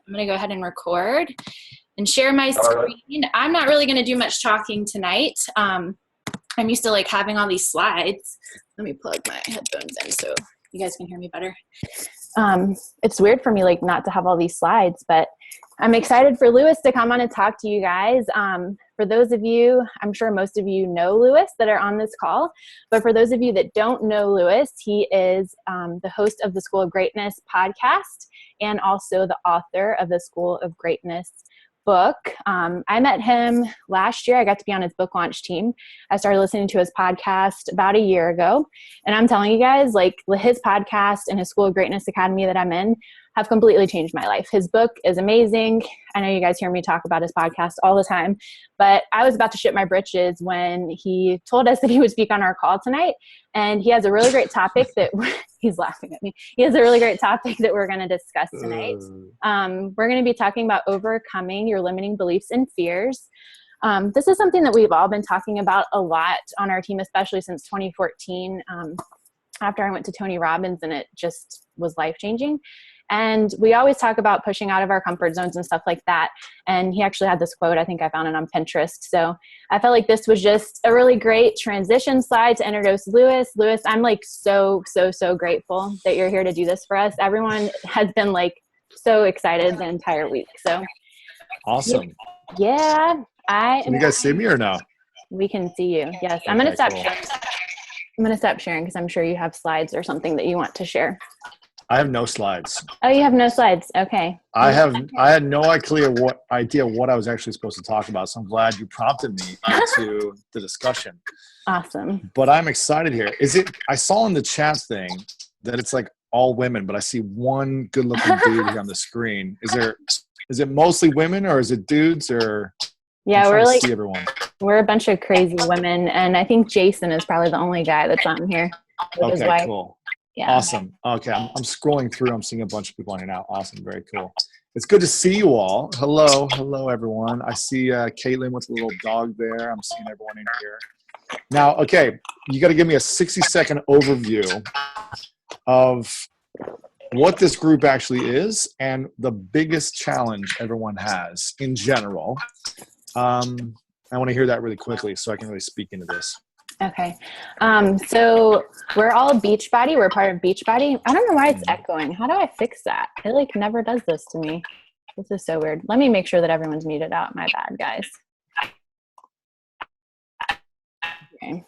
I'm going to go ahead and record and share my screen. I'm not really going to do much talking tonight. I'm used to like having all these slides. Let me plug my headphones in so you guys can hear me better. It's weird for me like not to have all these slides, but I'm excited for Lewis to come on and talk to you guys. For those of you, I'm sure most of you know Lewis that are on this call, but for those of you that don't know Lewis, he is the host of the School of Greatness podcast and also the author of the School of Greatness book. I met him last year. I got to be on his book launch team. I started listening to his podcast about a year ago. And I'm telling you guys, like his podcast and his School of Greatness Academy that I'm in have completely changed my life. His book is amazing. I know you guys hear me talk about his podcast all the time, but I was about to shit my britches when he told us that he would speak on our call tonight. And he has a really great topic that he's laughing at me. He has a really great topic that we're going to discuss tonight. We're going to be talking about overcoming your limiting beliefs and fears. This is something that we've all been talking about a lot on our team, especially since 2014, after I went to Tony Robbins, and it just was life-changing. And we always talk about pushing out of our comfort zones and stuff like that. And he actually had this quote, I think I found it on Pinterest. So I felt like this was just a really great transition slide to introduce Lewis. Lewis, I'm like so grateful that you're here to do this for us. Everyone has been like so excited the entire week. So awesome. Yeah. Can you guys see me or no? We can see you. Yes. Okay, I'm going to stop cool. sharing. I'm going to stop sharing because I'm sure you have slides or something that you want to share. I have no slides. Oh, you have no slides. Okay. I had no idea what I was actually supposed to talk about. So I'm glad you prompted me into the discussion. It But I'm excited here. I saw in the chat thing that it's like all women, but I see one good looking dude here on the screen. Is it mostly women or is it dudes or? Yeah, we're a bunch of crazy women. And I think Jason is probably the only guy that's on here. Okay, cool. Yeah. Awesome. Okay, I'm scrolling through. I'm seeing a bunch of people on here now. Awesome. Very cool. It's good to see you all. Hello, everyone. I see Caitlin with a little dog there. I'm seeing everyone in here. Now, okay, you got to give me a 60-second overview of what this group actually is and the biggest challenge everyone has in general. I want to hear that really quickly so I can really speak into this. Okay. So we're all Beachbody. We're part of Beachbody. I don't know why it's echoing. How do I fix that? It like never does this to me. This is so weird. Let me make sure that everyone's muted out. My bad, guys. Okay.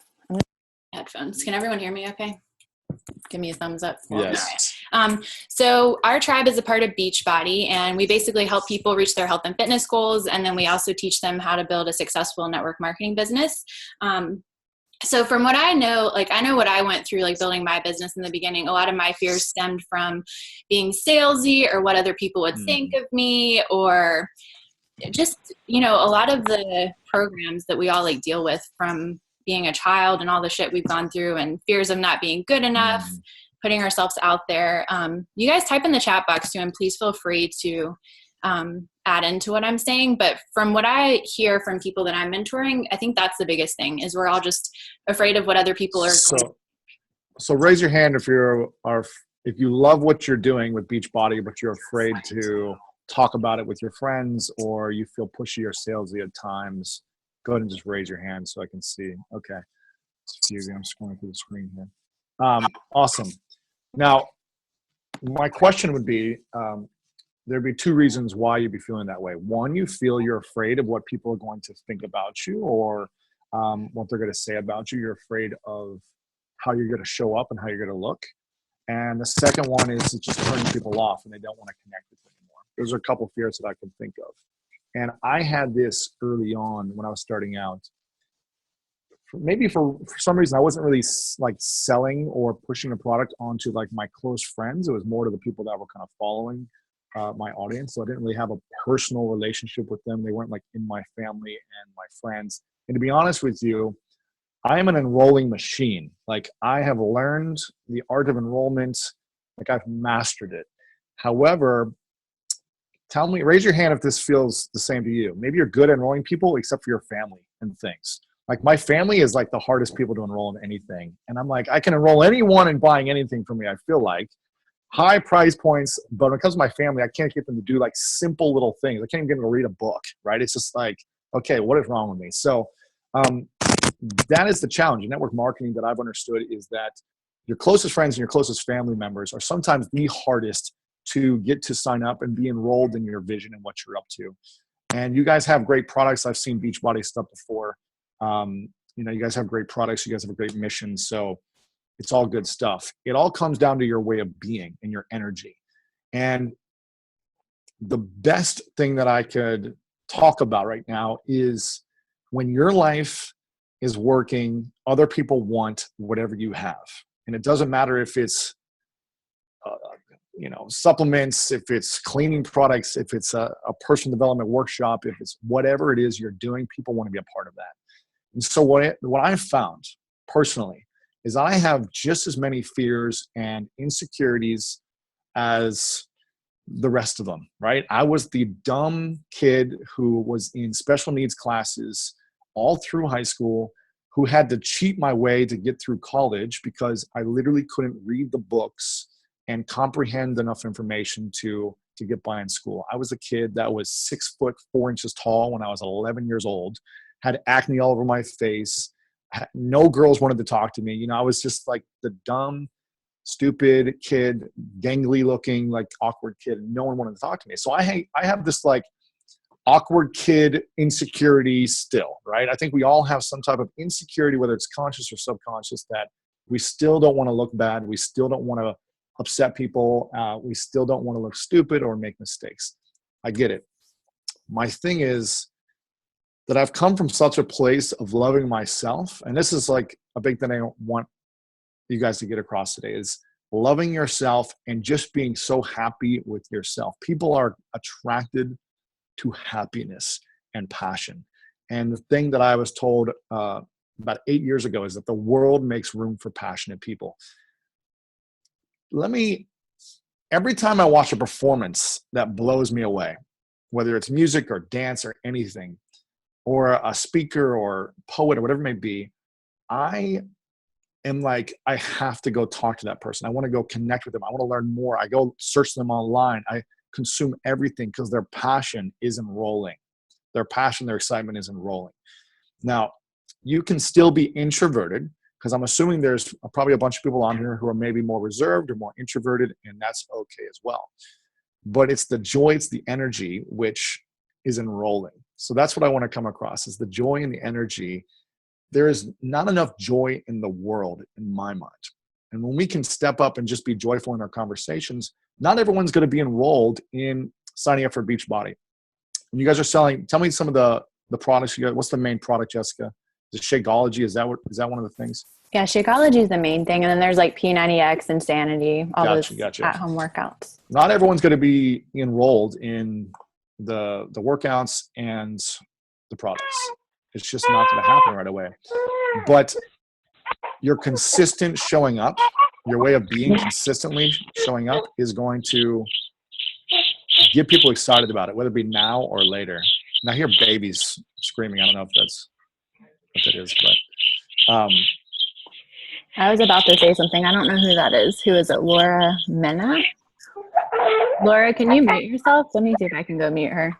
Headphones. Can everyone hear me okay? Give me a thumbs up. Yes. So our tribe is a part of Beachbody, and we basically help people reach their health and fitness goals. And then we also teach them how to build a successful network marketing business. So from what I know, like I know what I went through, like building my business in the beginning, a lot of my fears stemmed from being salesy or what other people would think of me, or just, a lot of the programs that we all like deal with from being a child and all the shit we've gone through and fears of not being good enough, putting ourselves out there. You guys type in the chat box too, and please feel free to add into what I'm saying. But from what I hear from people that I'm mentoring, I think that's the biggest thing is we're all just afraid of what other people are. So raise your hand if you love what you're doing with Beachbody, but you're afraid to talk about it with your friends, or you feel pushy or salesy at times. Go ahead and just raise your hand so I can see. Okay. Excuse me, I'm scrolling through the screen here. Awesome. Now, my question would be, there'd be two reasons why you'd be feeling that way. One, you feel you're afraid of what people are going to think about you, or what they're going to say about you. You're afraid of how you're going to show up and how you're going to look. And the second one is it's just turning people off and they don't want to connect with you anymore. Those are a couple of fears that I can think of. And I had this early on when I was starting out. Maybe for some reason, I wasn't really like selling or pushing a product onto like my close friends. It was more to the people that were kind of following my audience. So I didn't really have a personal relationship with them. They weren't like in my family and my friends. And to be honest with you, I am an enrolling machine. Like I have learned the art of enrollment. Like I've mastered it. However, raise your hand if this feels the same to you. Maybe you're good at enrolling people except for your family and things. Like my family is like the hardest people to enroll in anything. And I'm like, I can enroll anyone in buying anything from me, I feel like. high price points, but when it comes to my family, I can't get them to do like simple little things. I can't even get them to read a book, right? It's just like, okay, what is wrong with me? So that is the challenge in network marketing that I've understood, is that your closest friends and your closest family members are sometimes the hardest to get to sign up and be enrolled in your vision and what you're up to. And you guys have great products. I've seen Beachbody stuff before. You guys have great products. You guys have a great mission. So it's all good stuff. It all comes down to your way of being and your energy. And the best thing that I could talk about right now is when your life is working, other people want whatever you have. And it doesn't matter if it's, supplements, if it's cleaning products, if it's a personal development workshop, if it's whatever it is you're doing, people want to be a part of that. And so what I've found personally is I have just as many fears and insecurities as the rest of them, right? I was the dumb kid who was in special needs classes all through high school, who had to cheat my way to get through college because I literally couldn't read the books and comprehend enough information to get by in school. I was a kid that was 6'4" tall when I was 11 years old, had acne all over my face. No girls wanted to talk to me. I was just like the dumb, stupid kid, gangly looking, like awkward kid. And no one wanted to talk to me. So I have this like awkward kid insecurity still, right? I think we all have some type of insecurity, whether it's conscious or subconscious, that we still don't want to look bad. We still don't want to upset people. We still don't want to look stupid or make mistakes. I get it. My thing is that I've come from such a place of loving myself. And this is like a big thing I want you guys to get across today, is loving yourself and just being so happy with yourself. People are attracted to happiness and passion. And the thing that I was told about 8 years ago is that the world makes room for passionate people. Every time I watch a performance that blows me away, whether it's music or dance or anything, or a speaker or poet or whatever it may be, I am like, I have to go talk to that person. I want to go connect with them. I want to learn more. I go search them online. I consume everything because their passion is enrolling. Their passion, their excitement is enrolling. Now, you can still be introverted, because I'm assuming there's probably a bunch of people on here who are maybe more reserved or more introverted, and that's okay as well. But it's the joy, it's the energy, which is enrolling. So that's what I want to come across, is the joy and the energy. There is not enough joy in the world, in my mind. And when we can step up and just be joyful in our conversations, not everyone's going to be enrolled in signing up for Beachbody. When you guys are selling, tell me some of the products you got. What's the main product, Jessica? Is it Shakeology? Is that one of the things? Yeah, Shakeology is the main thing. And then there's like P90X, Insanity, all those at-home workouts. Not everyone's going to be enrolled in the workouts and the products. It's just not going to happen right away. But your consistent showing up, your way of being consistently showing up, is going to get people excited about it, whether it be now or later. And I hear babies screaming. I don't know if that's what it is, but I was about to say something. I don't know who that is. Who is it? Laura Mena? Laura, can you mute yourself? Let me see if I can go mute her.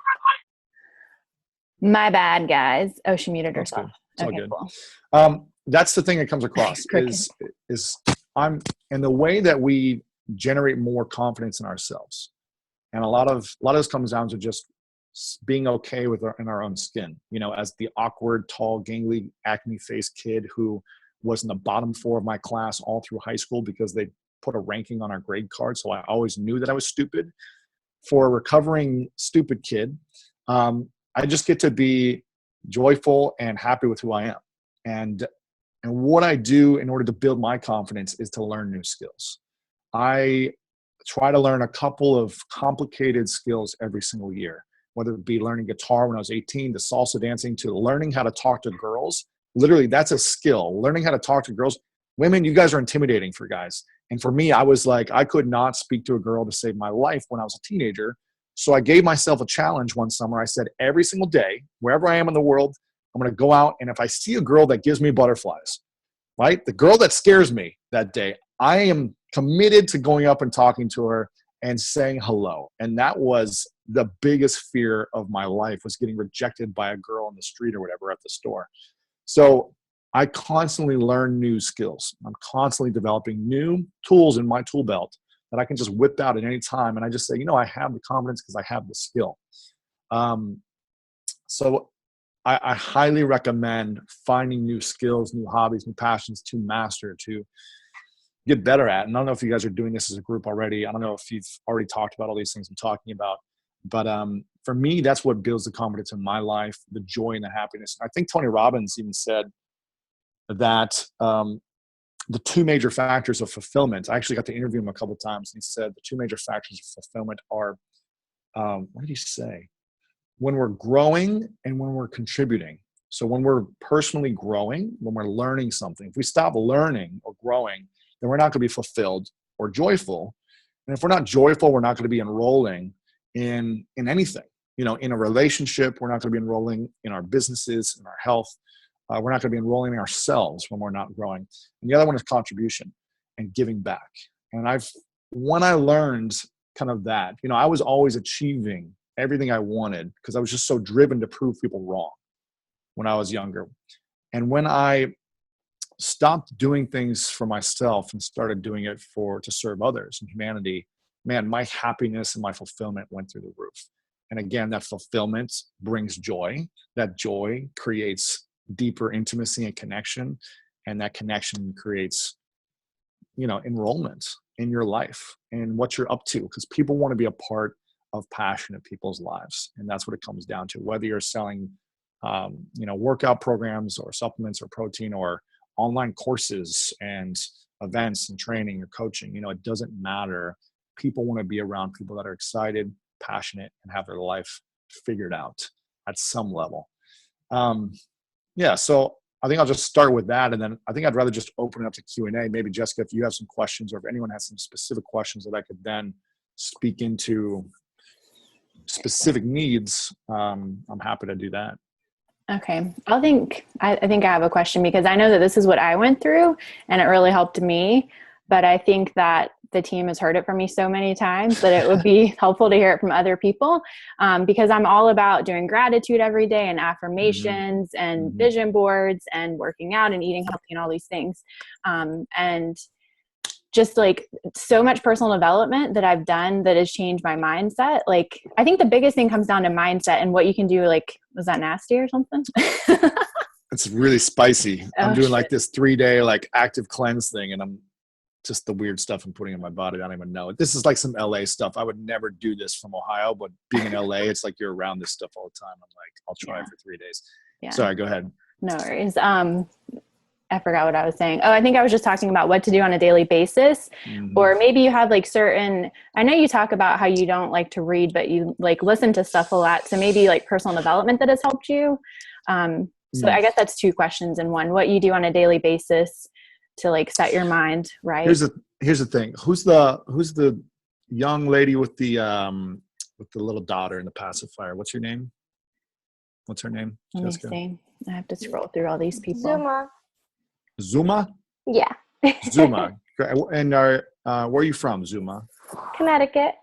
My bad, guys. Oh, she muted herself. It's all good. Cool. That's the thing that comes across is and the way that we generate more confidence in ourselves. And a lot of this comes down to just being okay with in our own skin, as the awkward, tall, gangly, acne-faced kid who was in the bottom 4 of my class all through high school because they put a ranking on our grade card. So I always knew that I was stupid. For a recovering stupid kid, I just get to be joyful and happy with who I am. And what I do in order to build my confidence is to learn new skills. I try to learn a couple of complicated skills every single year, whether it be learning guitar when I was 18, to salsa dancing, to learning how to talk to girls. Literally, that's a skill. Learning how to talk to girls. Women, you guys are intimidating for guys. And for me, I was like, I could not speak to a girl to save my life when I was a teenager. So I gave myself a challenge one summer. I said, every single day, wherever I am in the world, I'm going to go out, and if I see a girl that gives me butterflies, right? The girl that scares me that day, I am committed to going up and talking to her and saying hello. And that was the biggest fear of my life, was getting rejected by a girl on the street or whatever at the store. So I constantly learn new skills. I'm constantly developing new tools in my tool belt that I can just whip out at any time. And I just say, I have the confidence because I have the skill. So I highly recommend finding new skills, new hobbies, new passions to master, to get better at. And I don't know if you guys are doing this as a group already. I don't know if you've already talked about all these things I'm talking about. But for me, that's what builds the confidence in my life, the joy and the happiness. I think Tony Robbins even said that the two major factors of fulfillment, I actually got to interview him a couple of times. And he said the two major factors of fulfillment are, what did he say? When we're growing and when we're contributing. So when we're personally growing, when we're learning something, if we stop learning or growing, then we're not going to be fulfilled or joyful. And if we're not joyful, we're not going to be enrolling in anything. In a relationship, we're not going to be enrolling in our businesses, in our health. We're not going to be enrolling in ourselves when we're not growing. And the other one is contribution and giving back. And when I learned kind of that, I was always achieving everything I wanted because I was just so driven to prove people wrong when I was younger. And when I stopped doing things for myself and started doing it to serve others and humanity, man, my happiness and my fulfillment went through the roof. And again, that fulfillment brings joy. That joy creates deeper intimacy and connection. And that connection creates, enrollment in your life and what you're up to, because people want to be a part of passionate people's lives. And that's what it comes down to, whether you're selling, workout programs or supplements or protein or online courses and events and training or coaching, it doesn't matter. People want to be around people that are excited, passionate, and have their life figured out at some level. So I think I'll just start with that. And then I think I'd rather just open it up to Q&A. Maybe Jessica, if you have some questions or if anyone has some specific questions that I could then speak into specific needs, I'm happy to do that. Okay. I think I have a question because I know that this is what I went through and it really helped me, but I think that the team has heard it from me so many times that it would be helpful to hear it from other people, because I'm all about doing gratitude every day and affirmations and vision boards and working out and eating healthy and all these things. And just like so much personal development that I've done that has changed my mindset. Like, I think the biggest thing comes down to mindset and what you can do. Like, was that nasty or something? It's really spicy. I'm doing like this 3-day like active cleanse thing, and I'm just the weird stuff I'm putting in my body. I don't even know. This is like some LA stuff. I would never do this from Ohio, but being in LA, it's like you're around this stuff all the time. I'm like, I'll try it for 3 days. Yeah. Sorry, go ahead. No worries. I forgot what I was saying. Oh, I think I was just talking about what to do on a daily basis, or maybe you have like I know you talk about how you don't like to read, but you like listen to stuff a lot. So maybe like personal development that has helped you. So I guess that's 2 questions in one. What you do on a daily basis to like set your mind right. Here's the thing. Who's the young lady with the little daughter in the pacifier? What's her name? Let me see. I have to scroll through all these people. Zuma? Yeah. Zuma. And where are you from, Zuma? Connecticut.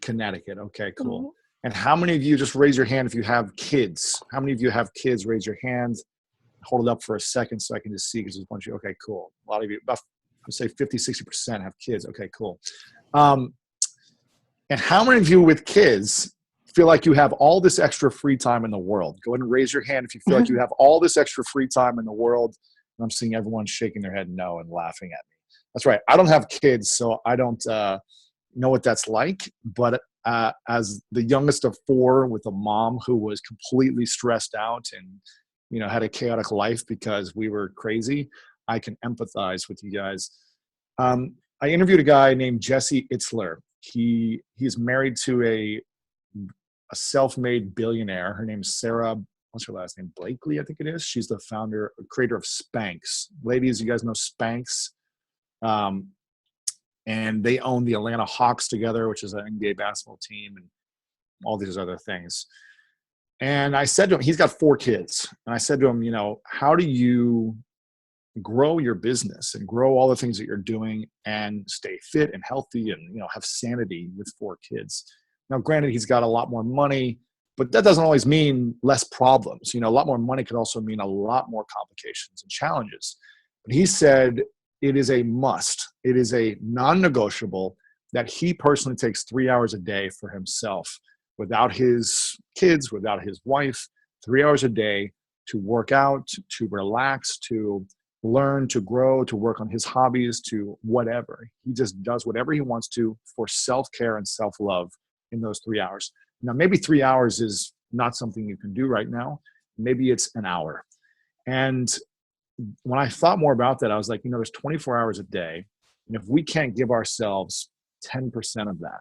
Okay, cool. Mm-hmm. And how many of you, just raise your hand if you have kids? How many of you have kids? Raise your hand. Hold it up for a second so I can just see, because there's a bunch of you. Okay, cool. A lot of you, about, I'd say 50-60% have kids. Okay, cool. And how many of you with kids feel like you have all this extra free time in the world? Go ahead and raise your hand if you feel like you have all this extra free time in the world. And I'm seeing everyone shaking their head no and laughing at me. That's right. I don't have kids, so I don't know what that's like. But as the youngest of 4 with a mom who was completely stressed out and had a chaotic life because we were crazy, I can empathize with you guys. I interviewed a guy named Jesse Itzler. He's married to a self-made billionaire. Her name's Sarah. What's her last name? Blakely, I think it is. She's the creator of Spanx. Ladies, you guys know Spanx. And they own the Atlanta Hawks together, which is an NBA basketball team, and all these other things. And I said to him, he's got 4 kids. And I said to him, how do you, grow your business and grow all the things that you're doing and stay fit and healthy and, have sanity with 4 kids. Now, granted, he's got a lot more money, but that doesn't always mean less problems. A lot more money could also mean a lot more complications and challenges. But he said it is a must. It is a non-negotiable that he personally takes 3 hours a day for himself, without his kids, without his wife, 3 hours a day to work out, to relax, to learn, to grow, to work on his hobbies, to whatever. He just does whatever he wants to for self-care and self-love in those 3 hours. Now, maybe 3 hours is not something you can do right now. Maybe it's an hour. And when I thought more about that, I was like, there's 24 hours a day. And if we can't give ourselves 10% of that,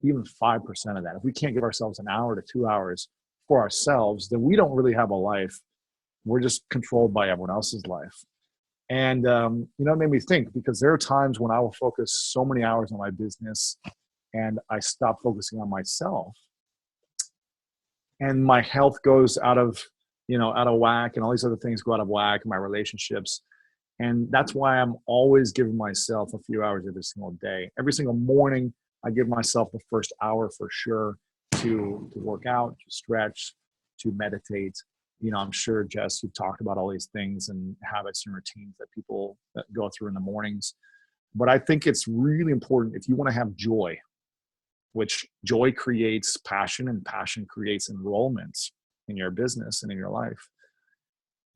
even 5% of that, if we can't give ourselves an hour to 2 hours for ourselves, then we don't really have a life. We're just controlled by everyone else's life. And, it made me think, because there are times when I will focus so many hours on my business and I stop focusing on myself, and my health goes out of whack, and all these other things go out of whack, and my relationships. And that's why I'm always giving myself a few hours every single day. Every single morning, I give myself the first hour for sure to work out, to stretch, to meditate. I'm sure, Jess, you've talked about all these things and habits and routines that people that go through in the mornings. But I think it's really important, if you want to have joy, which joy creates passion and passion creates enrollment in your business and in your life,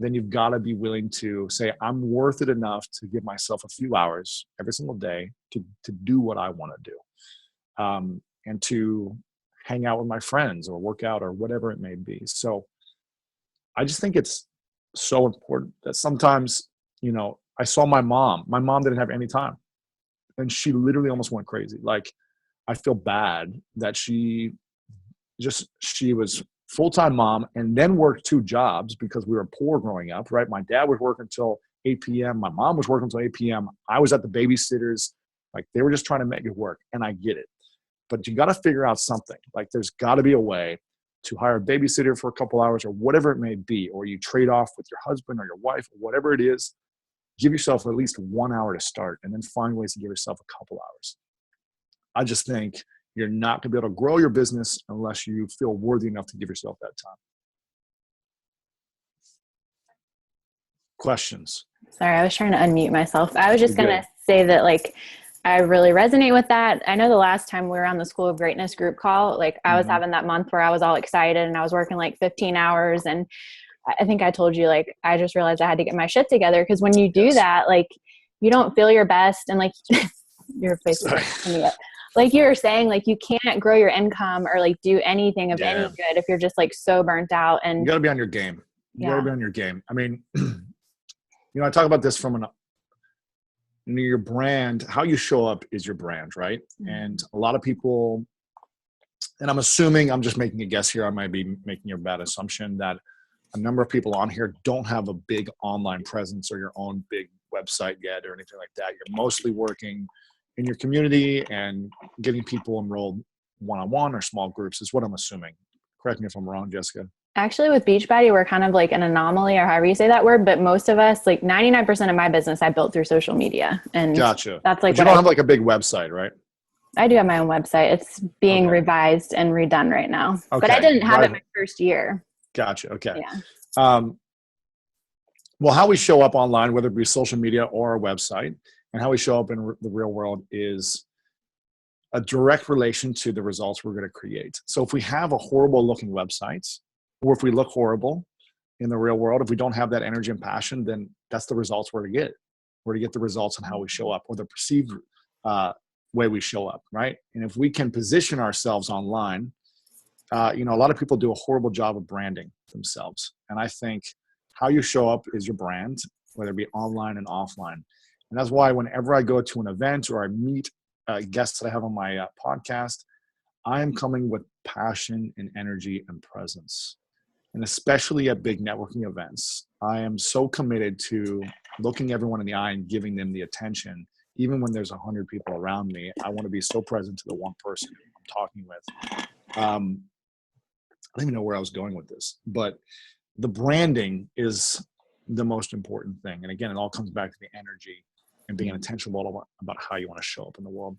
then you've got to be willing to say, I'm worth it enough to give myself a few hours every single day to do what I want to do, and to hang out with my friends or work out or whatever it may be. So I just think it's so important that sometimes, I saw my mom. My mom didn't have any time, and she literally almost went crazy. Like, I feel bad that she was full-time mom and then worked 2 jobs because we were poor growing up, right? My dad would work until 8 p.m. My mom was working until 8 p.m. I was at the babysitters. Like, they were just trying to make it work, and I get it. But you got to figure out something. Like, there's got to be a way to hire a babysitter for a couple hours or whatever it may be, or you trade off with your husband or your wife, or whatever it is. Give yourself at least 1 hour to start, and then find ways to give yourself a couple hours. I just think you're not going to be able to grow your business unless you feel worthy enough to give yourself that time. Questions? Sorry, I was trying to unmute myself. I was just going to say that, I really resonate with that. I know the last time we were on the School of Greatness group call, I was having that month where I was all excited and I was working 15 hours. And I think I told you, I just realized I had to get my shit together. Because when you do that, you don't feel your best. And your face is coming up. Like you were saying, you can't grow your income or do anything of any good if you're just so burnt out. And you got to be on your game. You got to be on your game. I mean, I talk about this from your brand. How you show up is your brand, right? Mm-hmm. And a lot of people, and I'm assuming, I'm just making a guess here, I might be making a bad assumption, that a number of people on here don't have a big online presence or your own big website yet or anything like that. You're mostly working in your community and getting people enrolled one-on-one or small groups is what I'm assuming. Correct me if I'm wrong, Jessica. Actually, with Beachbody, we're kind of an anomaly, or however you say that word, but most of us, 99% of my business I built through social media. And gotcha. That's but you don't have a big website, right? I do have my own website. It's being revised and redone right now. Okay. But I didn't have it my first year. Gotcha. Okay. Yeah. Well, how we show up online, whether it be social media or a website, and how we show up in the real world is a direct relation to the results we're going to create. So if we have a horrible looking website, or if we look horrible in the real world, if we don't have that energy and passion, then that's the results we're to get. We're to get the results on how we show up, or the perceived way we show up, right? And if we can position ourselves online, a lot of people do a horrible job of branding themselves. And I think how you show up is your brand, whether it be online and offline. And that's why whenever I go to an event or I meet guests that I have on my podcast, I am coming with passion and energy and presence. And especially at big networking events, I am so committed to looking everyone in the eye and giving them the attention. Even when there's 100 people around me, I want to be so present to the one person I'm talking with. I don't even know where I was going with this, but the branding is the most important thing. And again, it all comes back to the energy and being intentional about how you want to show up in the world.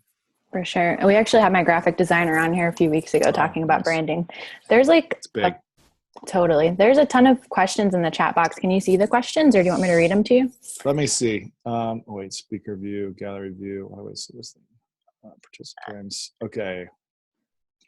For sure. And we actually had my graphic designer on here a few weeks ago talking about nice. branding. There's like It's big. Totally. There's a ton of questions in the chat box. Can you see the questions, or do you want me to read them to you? Let me see. Wait, speaker view, gallery view. How do I see this thing? Participants. Okay.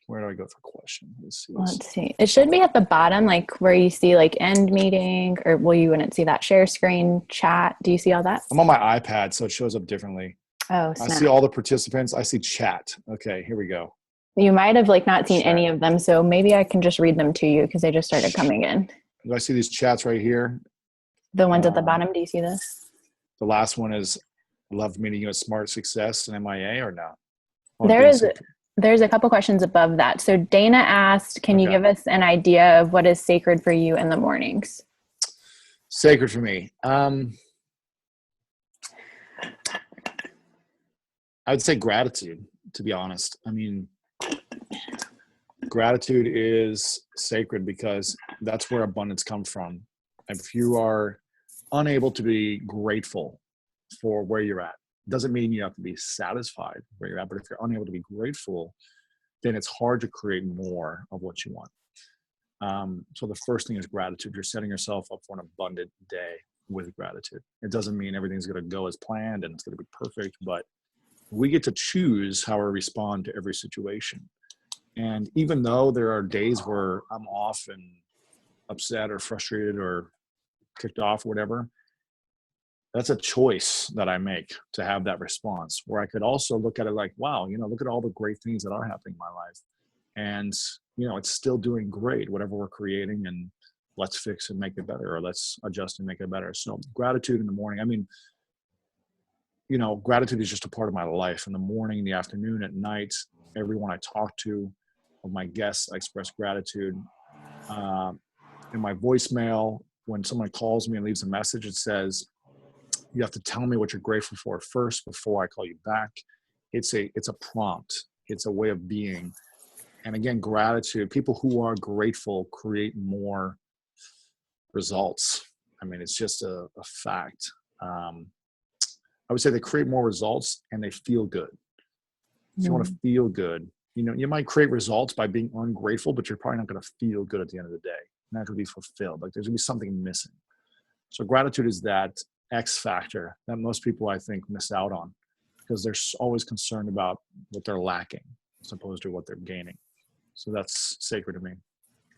Where do I go for question? Let's see. It should be at the bottom, like where you see like end meeting, or you wouldn't see that share screen chat. Do you see all that? I'm on my iPad, so it shows up differently. Oh, I snap. see all the participants. I see chat. Okay, here we go. You might have like not seen Chat. any of them, so maybe I can just read them to you because they just started coming in. Do I see these chats right here? The ones at the bottom, do you see this? The last one is love meeting you at Smart Success and MIA or no? There's a couple questions above that. So Dana asked, can you give us an idea of what is sacred for you in the mornings? Sacred for me. I would say gratitude, to be honest. I mean, gratitude is sacred because that's where abundance comes from. If you are unable to be grateful for where you're at, doesn't mean you have to be satisfied where you're at, but if you're unable to be grateful, then it's hard to create more of what you want. So the first thing is gratitude. You're setting yourself up for an abundant day with gratitude. It doesn't mean everything's going to go as planned and it's going to be perfect, but we get to choose how we respond to every situation. And even though there are days where I'm off and upset or frustrated or kicked off or whatever, that's a choice that I make to have that response, where I could also look at it like, wow, look at all the great things that are happening in my life. And, it's still doing great, whatever we're creating, and let's fix and make it better, or let's adjust and make it better. So gratitude in the morning. I mean, gratitude is just a part of my life. In the morning, in the afternoon, at night, everyone I talk to, of my guests, I express gratitude. In my voicemail, when someone calls me and leaves a message, it says, you have to tell me what you're grateful for first before I call you back. It's a prompt. It's a way of being. And again, gratitude, people who are grateful create more results. I mean, it's just a fact. I would say they create more results and they feel good. If you want to feel good, you might create results by being ungrateful, but you're probably not going to feel good at the end of the day. You're not going to be fulfilled. Like there's going to be something missing. So gratitude is that X factor that most people, I think, miss out on because they're always concerned about what they're lacking as opposed to what they're gaining. So that's sacred to me.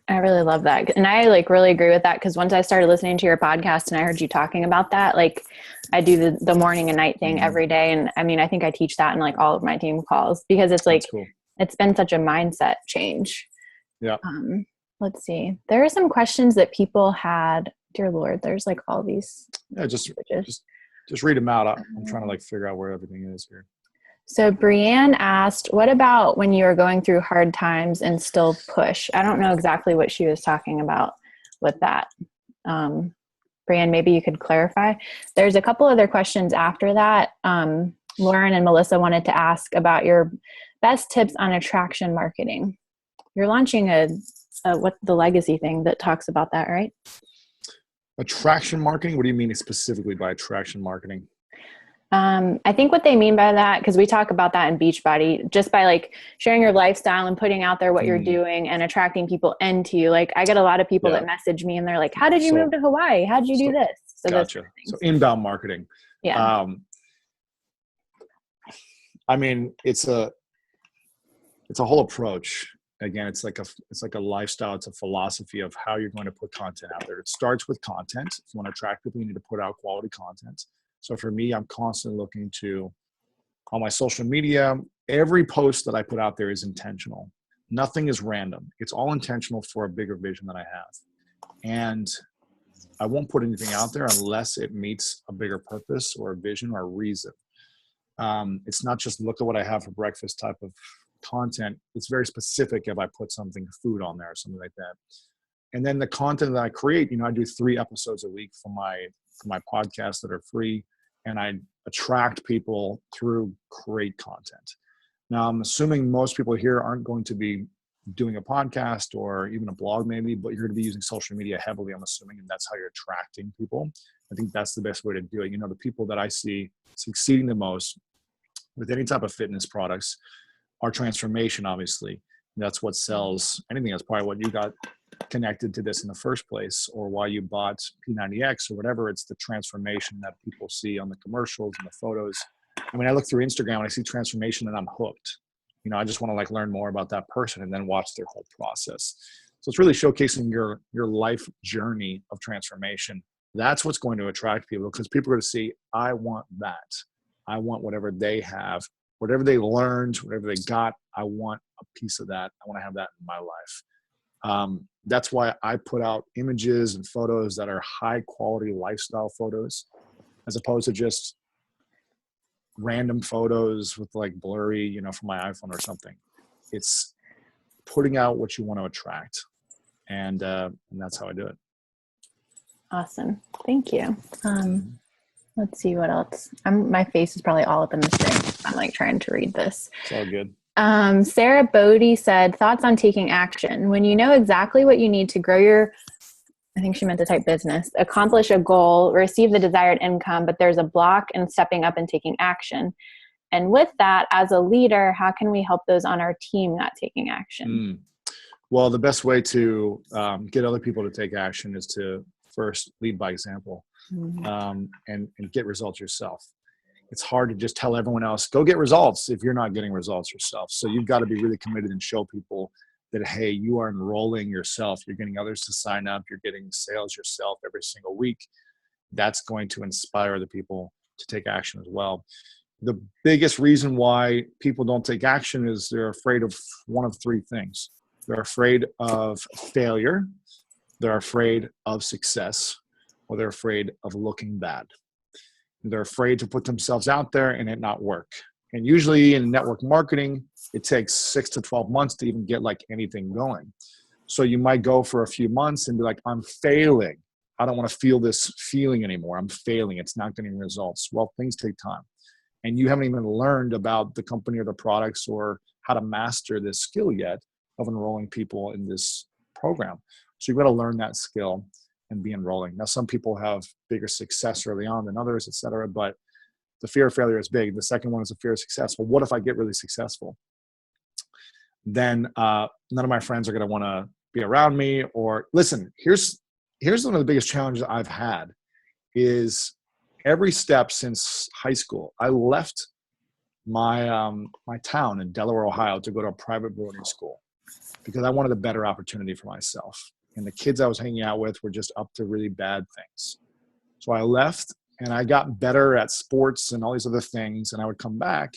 I really love that. And I really agree with that because once I started listening to your podcast and I heard you talking about that, I do the morning and night thing every day. And I mean, I think I teach that in all of my team calls because it's cool. It's been such a mindset change. Yeah. Let's see. There are some questions that people had. Dear Lord, there's all these. Yeah, just read them out. I'm trying to figure out where everything is here. So Brianne asked, what about when you are going through hard times and still push? I don't know exactly what she was talking about with that. Brianne, maybe you could clarify. There's a couple other questions after that. Lauren and Melissa wanted to ask about your best tips on attraction marketing. You're launching the legacy thing that talks about that, right? Attraction marketing? What do you mean specifically by attraction marketing? I think what they mean by that, because we talk about that in Beachbody, just by sharing your lifestyle and putting out there what you're doing and attracting people into you. I get a lot of people that message me and they're like, how did you move to Hawaii? How did you do this? So gotcha. So inbound marketing. Yeah. I mean, it's a whole approach. Again, it's like a lifestyle. It's a philosophy of how you're going to put content out there. It starts with content. If you want to attract people, you need to put out quality content. So for me, I'm constantly looking to, on my social media, every post that I put out there is intentional. Nothing is random. It's all intentional for a bigger vision that I have. And I won't put anything out there unless it meets a bigger purpose or a vision or a reason. It's not just look at what I have for breakfast type of content. It's very specific if I put food on there or something like that. And then the content that I create, I do 3 episodes a week for my podcast that are free, and I attract people through great content. Now, I'm assuming most people here aren't going to be doing a podcast or even a blog maybe, but you're going to be using social media heavily, I'm assuming, and that's how you're attracting people. I think that's the best way to do it. The people that I see succeeding the most with any type of fitness products are transformation, obviously. That's what sells anything. That's probably what you got connected to this in the first place, or why you bought P90X or whatever. It's the transformation that people see on the commercials and the photos. I mean, I look through Instagram and I see transformation and I'm hooked. I just want to learn more about that person and then watch their whole process. So it's really showcasing your life journey of transformation. That's what's going to attract people, because people are going to see, I want that. I want whatever they have, whatever they learned, whatever they got. I want a piece of that. I want to have that in my life. That's why I put out images and photos that are high quality lifestyle photos, as opposed to just random photos with blurry, from my iPhone or something. It's putting out what you want to attract. And that's how I do it. Awesome. Thank you. Let's see what else. My face is probably all up in the screen. I'm trying to read this. It's all good. Sarah Bodie said, thoughts on taking action. When you know exactly what you need to grow your, I think she meant to type business, accomplish a goal, receive the desired income, but there's a block in stepping up and taking action. And with that, as a leader, how can we help those on our team not taking action? Well, the best way to get other people to take action is to first lead by example, and get results yourself. It's hard to just tell everyone else, go get results, if you're not getting results yourself. So you've got to be really committed and show people that, hey, you are enrolling yourself. You're getting others to sign up. You're getting sales yourself every single week. That's going to inspire the people to take action as well. The biggest reason why people don't take action is they're afraid of one of three things. They're afraid of failure, they're afraid of success, or they're afraid of looking bad. They're afraid to put themselves out there and it not work. And usually in network marketing, it takes 6 to 12 months to even get anything going. So you might go for a few months and be like, I'm failing. I don't want to feel this feeling anymore. I'm failing. It's not getting results. Well, things take time. And you haven't even learned about the company or the products or how to master this skill yet of enrolling people in this program. So you've got to learn that skill and be enrolling. Now, some people have bigger success early on than others, et cetera, but the fear of failure is big. The second one is the fear of success. Well, what if I get really successful? Then none of my friends are going to want to be around me. Or listen, here's one of the biggest challenges I've had is every step since high school. I left my my town in Delaware, Ohio, to go to a private boarding school because I wanted a better opportunity for myself. And the kids I was hanging out with were just up to really bad things. So I left and I got better at sports and all these other things. And I would come back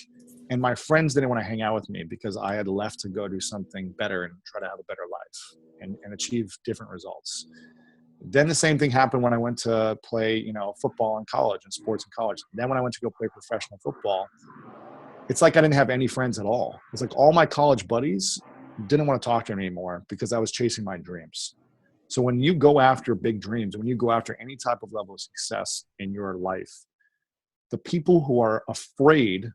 and my friends didn't want to hang out with me because I had left to go do something better and try to have a better life and achieve different results. Then the same thing happened when I went to play, football in college and sports in college. Then when I went to go play professional football, it's like I didn't have any friends at all. It's like all my college buddies didn't want to talk to me anymore because I was chasing my dreams. So when you go after big dreams, when you go after any type of level of success in your life, the people who are afraid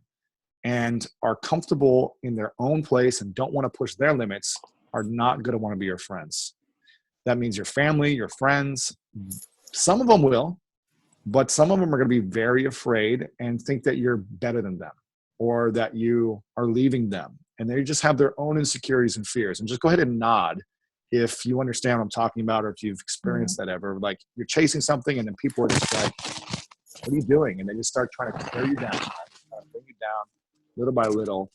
and are comfortable in their own place and don't want to push their limits are not going to want to be your friends. That means your family, your friends. Some of them will, but some of them are going to be very afraid and think that you're better than them or that you are leaving them. And they just have their own insecurities and fears. And just go ahead and nod if you understand what I'm talking about or if you've experienced that ever. Like you're chasing something and then people are just like, what are you doing? And they just start trying to tear you down, bring you down little by little.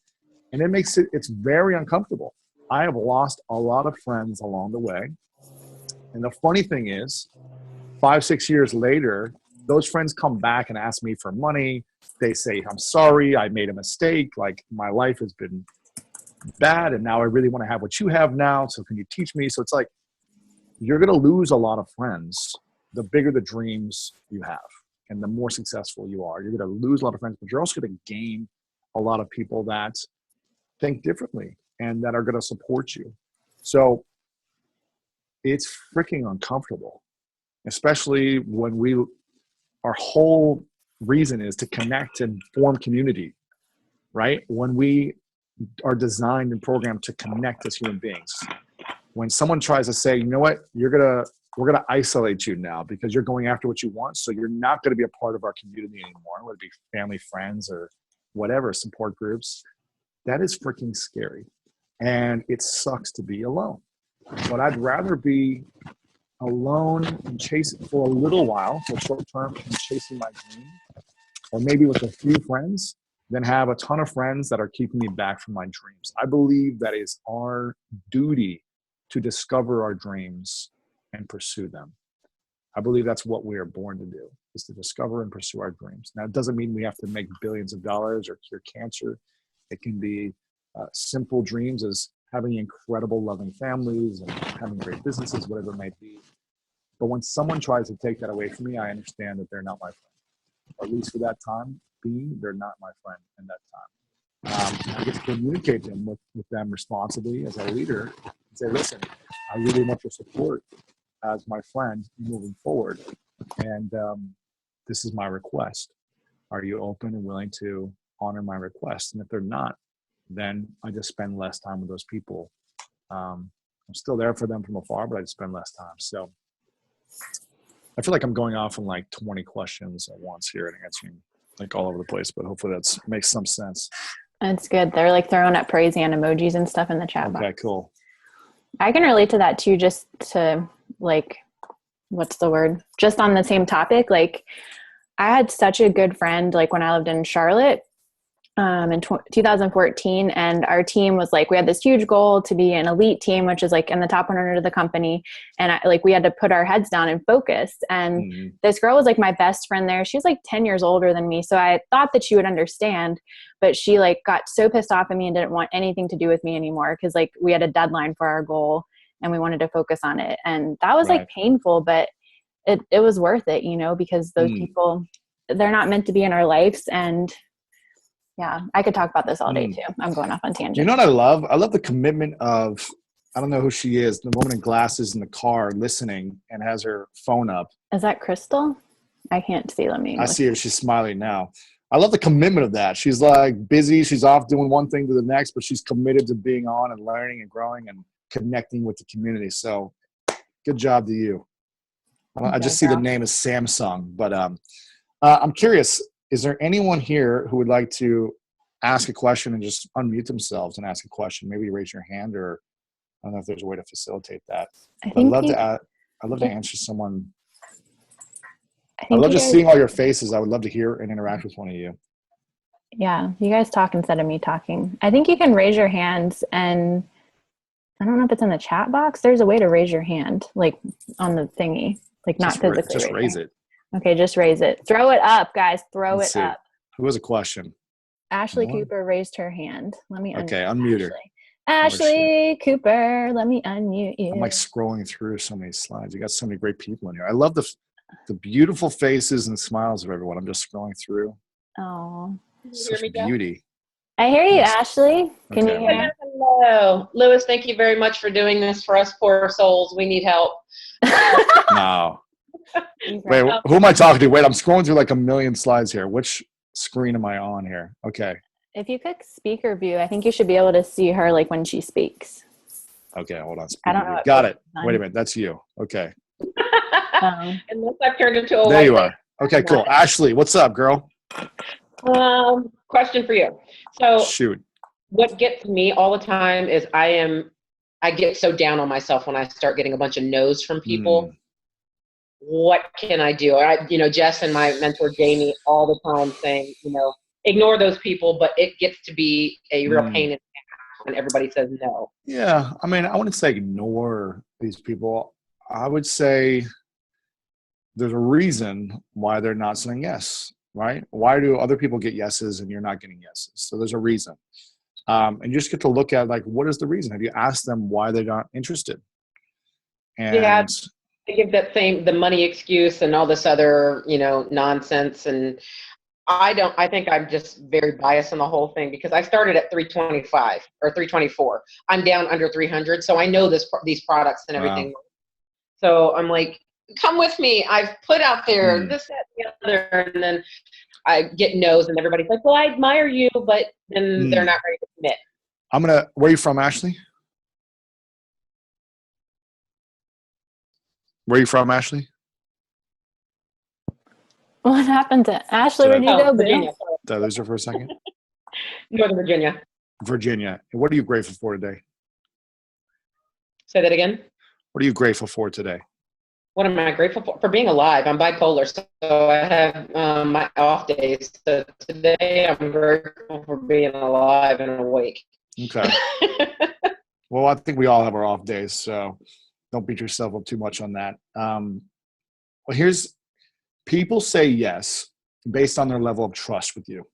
And it makes it's very uncomfortable. I have lost a lot of friends along the way. And the funny thing is, 5-6 years later, those friends come back and ask me for money. They say, I'm sorry, I made a mistake. Like my life has been bad and now I really want to have what you have now. So can you teach me? So it's like, you're going to lose a lot of friends the bigger the dreams you have and the more successful you are. You're going to lose a lot of friends, but you're also going to gain a lot of people that think differently and that are going to support you. So it's freaking uncomfortable, especially when our whole reason is to connect and form community, right? When we are designed and programmed to connect as human beings. When someone tries to say, you know what, we're gonna isolate you now because you're going after what you want, so you're not going to be a part of our community anymore, whether it be family, friends, or whatever, support groups, that is freaking scary. And it sucks to be alone. But I'd rather be alone and chasing for a little while, for short term, and chasing my dream, or maybe with a few friends, than have a ton of friends that are keeping me back from my dreams. I believe that is our duty to discover our dreams and pursue them. I believe that's what we are born to do, is to discover and pursue our dreams. Now, it doesn't mean we have to make billions of dollars or cure cancer. It can be simple dreams as having incredible loving families and having great businesses, whatever it may be. But when someone tries to take that away from me, I understand that they're not my friend. Or at least for that time being, they're not my friend in that time. I get to communicate with them responsibly as a leader and say, listen, I really want your support as my friend moving forward. And this is my request. Are you open and willing to honor my request? And if they're not, then I just spend less time with those people. I'm still there for them from afar, but I just spend less time. So I feel like I'm going off on like 20 questions at once here and answering like all over the place, but hopefully that makes some sense. That's good. They're like throwing up praise and emojis and stuff in the chat box. Okay, cool. I can relate to that too, just to like, what's the word? Just on the same topic. Like I had such a good friend, like when I lived in Charlotte, in 2014, and our team was like, we had this huge goal to be an elite team, which is like in the top 100 of the company. And we had to put our heads down and focus. And this girl was like my best friend there. She was like 10 years older than me. So I thought that she would understand, but she like got so pissed off at me and didn't want anything to do with me anymore. Cause like we had a deadline for our goal and we wanted to focus on it. And that was like painful, but it was worth it, you know, because those people, they're not meant to be in our lives. And yeah, I could talk about this all day too. I'm going off on tangents. You know what I love? I love the commitment of, I don't know who she is, the woman in glasses in the car listening and has her phone up. Is that Crystal? I can't see. I see her. She's smiling now. I love the commitment of that. She's like busy. She's off doing one thing to the next, but she's committed to being on and learning and growing and connecting with the community. So good job to you. I just see the name is Samsung, but I'm curious. Is there anyone here who would like to ask a question and just unmute themselves and ask a question? Maybe raise your hand, or I don't know if there's a way to facilitate that. I'd love to answer someone. I love just seeing all your faces. I would love to hear and interact with one of you. Yeah, you guys talk instead of me talking. I think you can raise your hands, and I don't know if it's in the chat box. There's a way to raise your hand, like on the thingy, like not physically. Just raise it. Okay, just raise it. Throw it up, guys. Throw it up. Who has a question? Ashley Cooper raised her hand. Let me unmute her. Ashley Cooper, let me unmute you. I'm like scrolling through so many slides. You got so many great people in here. I love the beautiful faces and smiles of everyone. I'm just scrolling through. Oh, such beauty. I hear you, Ashley. Can you hear me? Hello. Lewis, thank you very much for doing this for us poor souls. We need help. No. Wait, who am I talking to? Wait, I'm scrolling through like a million slides here. Which screen am I on here? Okay. If you click speaker view, I think you should be able to see her like when she speaks. Okay, hold on. I don't know. Got it. Wait a minute. That's you. Okay. Unless I've turned into a there you are. Okay, cool. Ashley, what's up, girl? Question for you. So shoot. What gets me all the time is I get so down on myself when I start getting a bunch of no's from people. What can I do? Jess and my mentor Jamie all the time saying, ignore those people, but it gets to be a real pain in the ass when everybody says no. Yeah. I mean, I wouldn't say ignore these people. I would say there's a reason why they're not saying yes, right? Why do other people get yeses and you're not getting yeses? So there's a reason. And you just get to look at like, what is the reason? Have you asked them why they're not interested? And they give the money excuse and all this other, nonsense. And I think I'm just very biased on the whole thing because I started at 325 or 324. I'm down under 300. So I know these products and everything. Wow. So I'm like, come with me. I've put out there this, that, and the other. And then I get no's and everybody's like, well, I admire you, but then they're not ready to commit. Where are you from, Ashley? Where are you from, Ashley? What happened to Ashley? Where'd you Oh, go, Boo? Virginia. Did I lose her for a second? Northern Virginia. Virginia. What are you grateful for today? Say that again. What are you grateful for today? What am I grateful for? For being alive. I'm bipolar, so I have my off days. So today I'm grateful for being alive and awake. Okay. Well, I think we all have our off days, so don't beat yourself up too much on that. Well, people say yes based on their level of trust with you.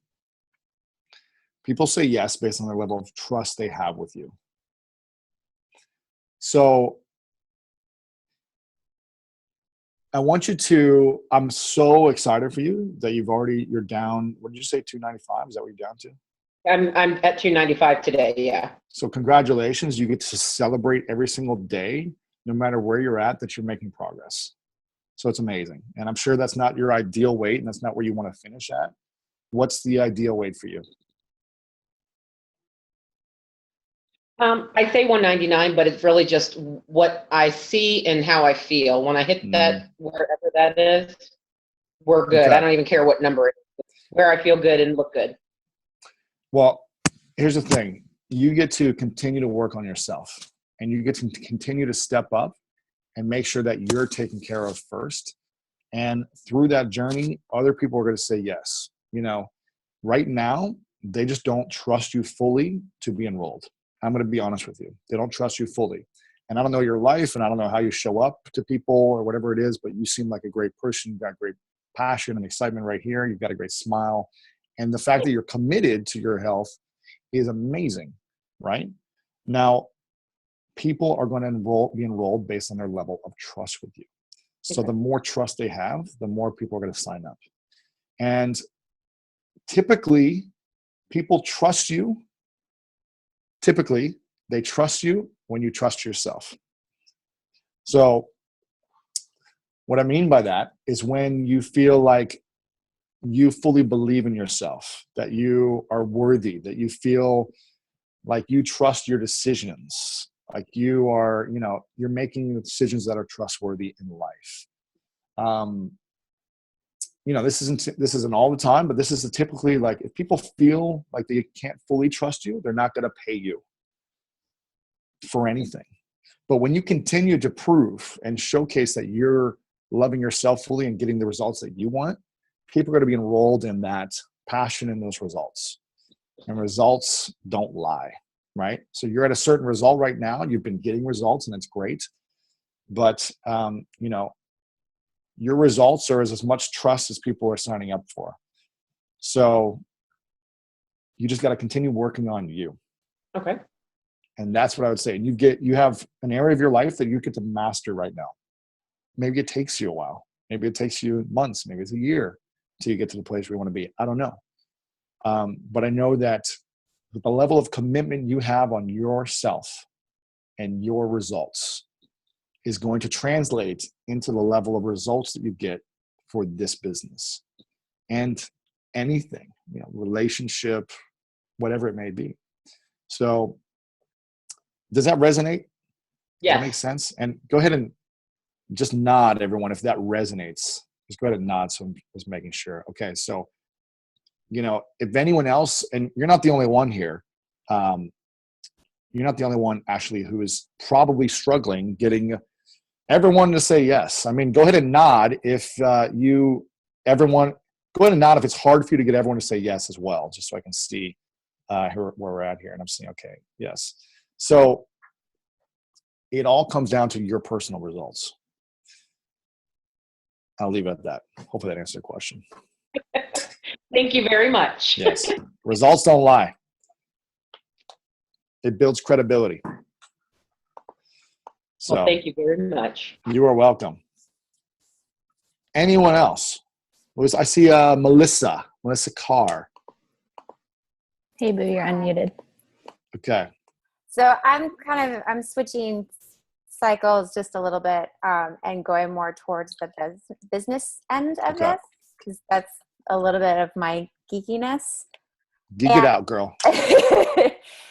People say yes based on their level of trust they have with you. So I'm so excited for you that you're down, what did you say, 295? Is that what you're down to? I'm at 295 today, yeah. So congratulations. You get to celebrate every single day, no matter where you're at, that you're making progress. So it's amazing. And I'm sure that's not your ideal weight and that's not where you want to finish at. What's the ideal weight for you? I say 199, but it's really just what I see and how I feel. When I hit that, wherever that is, we're good. Okay. I don't even care what number it is. Where I feel good and look good. Well, here's the thing. You get to continue to work on yourself and you get to continue to step up and make sure that you're taken care of first. And through that journey, other people are going to say yes. Right now, they just don't trust you fully to be enrolled. I'm going to be honest with you. They don't trust you fully. And I don't know your life and I don't know how you show up to people or whatever it is, but you seem like a great person. You've got great passion and excitement right here. You've got a great smile. And the fact that you're committed to your health is amazing, right? Now, people are going to be enrolled based on their level of trust with you. So the more trust they have, the more people are going to sign up. And typically, people trust you. Typically, they trust you when you trust yourself. So what I mean by that is when you feel like you fully believe in yourself, that you are worthy, that you feel like you trust your decisions, like you're making decisions that are trustworthy in life. This isn't all the time, but this is typically like if people feel like they can't fully trust you, they're not going to pay you for anything. But when you continue to prove and showcase that you're loving yourself fully and getting the results that you want, people are going to be enrolled in that passion in those results. And results don't lie, right? So you're at a certain result right now. You've been getting results and it's great. But, your results are as much trust as people are signing up for. So you just got to continue working on you. Okay. And that's what I would say. You have an area of your life that you get to master right now. Maybe it takes you a while. Maybe it takes you months. Maybe it's a year till you get to the place where you want to be. I don't know. But I know that the level of commitment you have on yourself and your results is going to translate into the level of results that you get for this business and anything, relationship, whatever it may be. So does that resonate? Yes. Does that make sense? And go ahead and just nod, everyone, if that resonates. Just go ahead and nod. So I'm just making sure. Okay. So, if anyone else, and you're not the only one here, you're not the only one, Ashley, who is probably struggling getting everyone to say yes. I mean, go ahead and nod if go ahead and nod if it's hard for you to get everyone to say yes as well, just so I can see where we're at here. And I'm seeing, okay, yes. So it all comes down to your personal results. I'll leave it at that. Hopefully that answers the question. Thank you very much. Yes. Results don't lie. It builds credibility. So Well, thank you very much. you are welcome. Anyone else? I see Melissa Carr. Hey, Boo, you're unmuted. Okay. So I'm switching cycles just a little bit and going more towards the business end of Okay. this because that's a little bit of my geekiness. Geek it out, girl.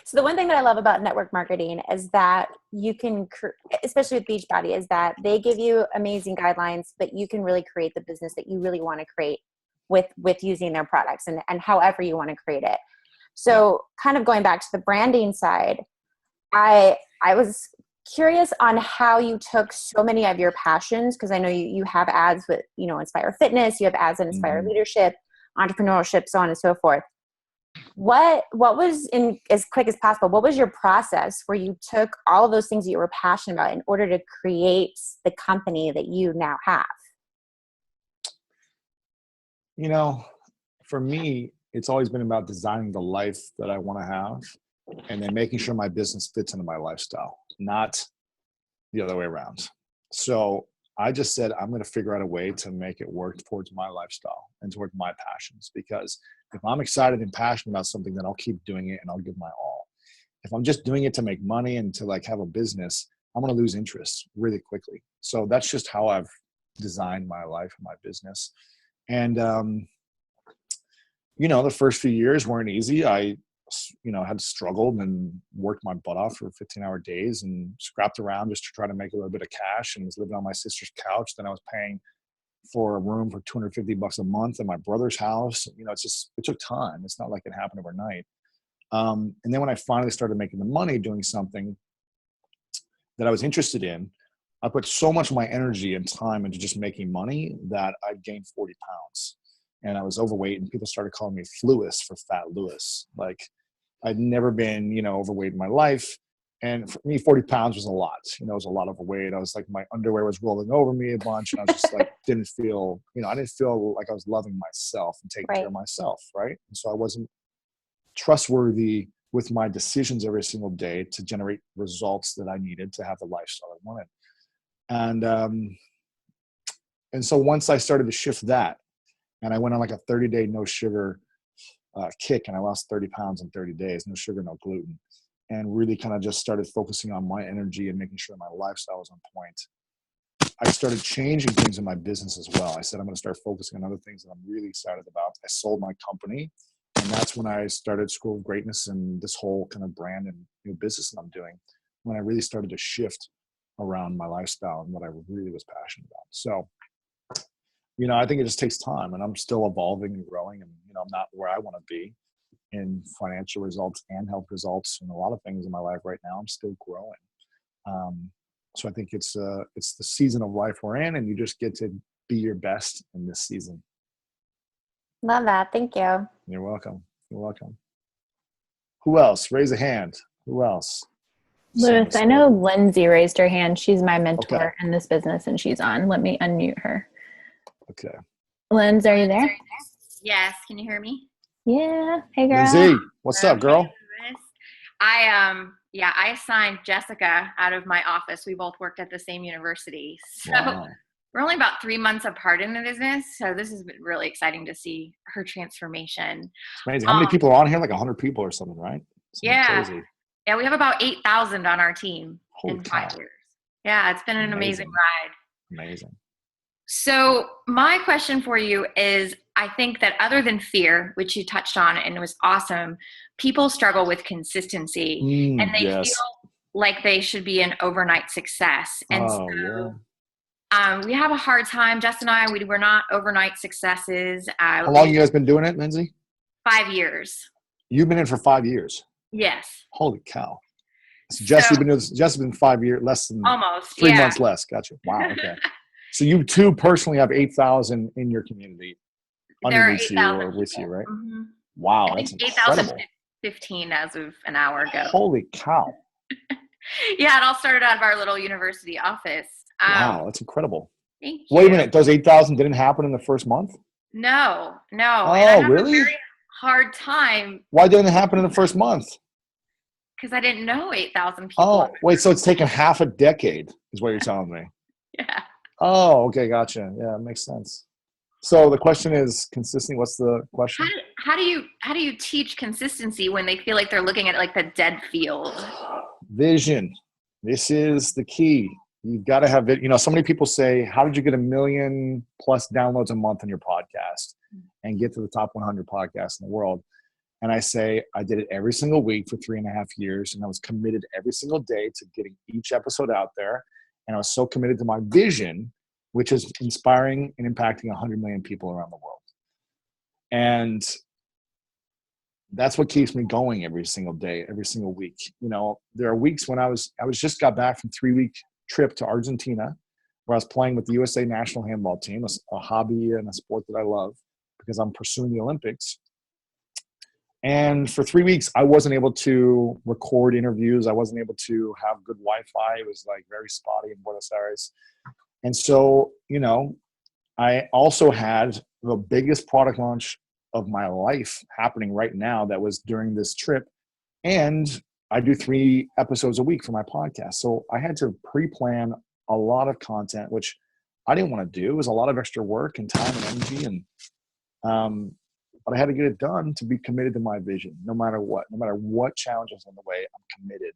So the one thing that I love about network marketing is that you can, especially with Beachbody, is that they give you amazing guidelines, but you can really create the business that you really want to create with using their products and however you want to create it. So kind of going back to the branding side, I was curious on how you took so many of your passions, because I know you have ads with, Inspire Fitness, you have ads that Inspire Leadership, entrepreneurship, so on and so forth. What was, in as quick as possible, what was your process where you took all of those things that you were passionate about in order to create the company that you now have? For me, it's always been about designing the life that I want to have and then making sure my business fits into my lifestyle, not the other way around. So I just said, I'm going to figure out a way to make it work towards my lifestyle and towards my passions, because if I'm excited and passionate about something, then I'll keep doing it and I'll give my all. If I'm just doing it to make money and to have a business, I'm going to lose interest really quickly. So that's just how I've designed my life and my business. And, the first few years weren't easy. I, had struggled and worked my butt off for 15-hour days and scrapped around just to try to make a little bit of cash, and was living on my sister's couch. Then I was paying for a room for $250 a month in my brother's house. It took time. It's not like it happened overnight. And then when I finally started making the money doing something that I was interested in, I put so much of my energy and time into just making money that I gained 40 pounds. And I was overweight, and people started calling me Fluis for Fat Louis. Like, I'd never been, overweight in my life. And for me, 40 pounds was a lot. It was a lot of weight. I was like, my underwear was rolling over me a bunch. And I was just like, I didn't feel like I was loving myself and taking care of myself. Right. And so I wasn't trustworthy with my decisions every single day to generate results that I needed to have the lifestyle I wanted. And so once I started to shift that, and I went on like a 30-day no sugar kick, and I lost 30 pounds in 30 days, no sugar, no gluten, and really kind of just started focusing on my energy and making sure my lifestyle was on point. I started changing things in my business as well. I said, I'm going to start focusing on other things that I'm really excited about. I sold my company, and that's when I started School of Greatness and this whole kind of brand and new business that I'm doing, when I really started to shift around my lifestyle and what I really was passionate about. So, I think it just takes time, and I'm still evolving and growing, and, I'm not where I want to be in financial results and health results and a lot of things in my life right now. I'm still growing. So I think it's the season of life we're in, and you just get to be your best in this season. Love that. Thank you. You're welcome. You're welcome. Who else? Raise a hand. Who else? Louis, I know Lindsay raised her hand. She's my mentor Okay. in this business, and she's on. Let me unmute her. Okay. Linz, are you there? Yes. Can you hear me? Yeah. Hey, girl. Lindsay, what's up, girl? I assigned Jessica out of my office. We both worked at the same university. So Wow. we're only about 3 months apart in the business. So this has been really exciting to see her transformation. It's amazing. How many people are on here? Like 100 people or something, right? Something Yeah. crazy. Yeah, we have about 8,000 on our team Holy in cow. 5 years. Yeah, it's been an amazing ride. Amazing. So my question for you is, I think that other than fear, which you touched on and it was awesome, people struggle with consistency and they feel like they should be an overnight success. And we have a hard time. Justin and I, we were not overnight successes. How long you guys been doing it, Lindsay? 5 years. You've been in for 5 years. Yes. Holy cow. So Jesse's been 5 years, less than almost 3 months less. Gotcha. Wow. Okay. So you two personally have 8,000 in your community underneath you or with you, right? Mm-hmm. Wow, that's incredible. 8,015 as of an hour ago. Holy cow. Yeah, it all started out of our little university office. Wow, that's incredible. Thank you. Wait a minute, those 8,000 didn't happen in the first month? No. Oh, and I have really? a very hard time. Why didn't it happen in the first month? Because I didn't know 8,000 people. Oh, wait, so it's taken half a decade is what you're telling me. Yeah. Oh, okay, gotcha. Yeah, it makes sense. So the question is consistent. What's the question? How do you teach consistency when they feel like they're looking at it like the dead field? Vision. This is the key. You've got to have it. So many people say, how did you get 1 million plus downloads a month on your podcast and get to the top 100 podcasts in the world? And I say, I did it every single week for 3.5 years. And I was committed every single day to getting each episode out there. And I was so committed to my vision, which is inspiring and impacting 100 million people around the world. And that's what keeps me going every single day, every single week. You know, there are weeks when I just got back from 3-week trip to Argentina, where I was playing with the USA national handball team, a hobby and a sport that I love because I'm pursuing the Olympics. And for 3 weeks, I wasn't able to record interviews. I wasn't able to have good Wi-Fi. It was like very spotty in Buenos Aires. And so, you know, I also had the biggest product launch of my life happening right now that was during this trip. And I do 3 episodes a week for my podcast. So I had to pre-plan a lot of content, which I didn't want to do. It was a lot of extra work and time and energy. And, but I had to get it done to be committed to my vision, no matter what challenges on the way. I'm committed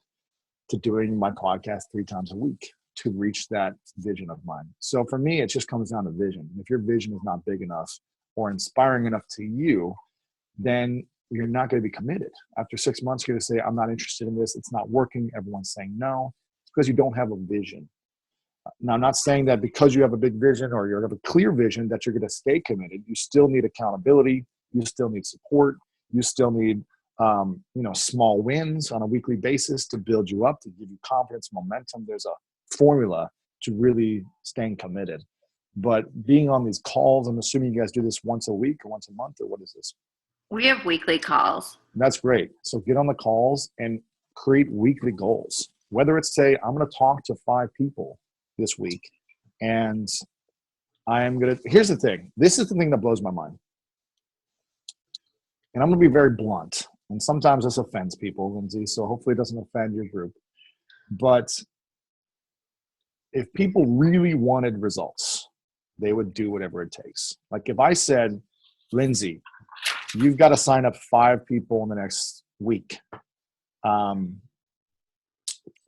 to doing my podcast 3 times a week to reach that vision of mine. So for me, it just comes down to vision. If your vision is not big enough or inspiring enough to you, then you're not going to be committed. After 6 months, you're going to say, I'm not interested in this. It's not working. Everyone's saying no. It's because you don't have a vision. Now, I'm not saying that because you have a big vision or you have a clear vision that you're going to stay committed. You still need accountability. You still need support. You still need, small wins on a weekly basis to build you up, to give you confidence, momentum. There's a formula to really staying committed. But being on these calls, I'm assuming you guys do this once a week or once a month, or what is this? We have weekly calls. That's great. So get on the calls and create weekly goals. Whether it's say, I'm going to talk to 5 people this week, and here's the thing. This is the thing that blows my mind. And I'm going to be very blunt. And sometimes this offends people, Lindsay, so hopefully it doesn't offend your group. But if people really wanted results, they would do whatever it takes. Like if I said, Lindsay, you've got to sign up 5 people in the next week. What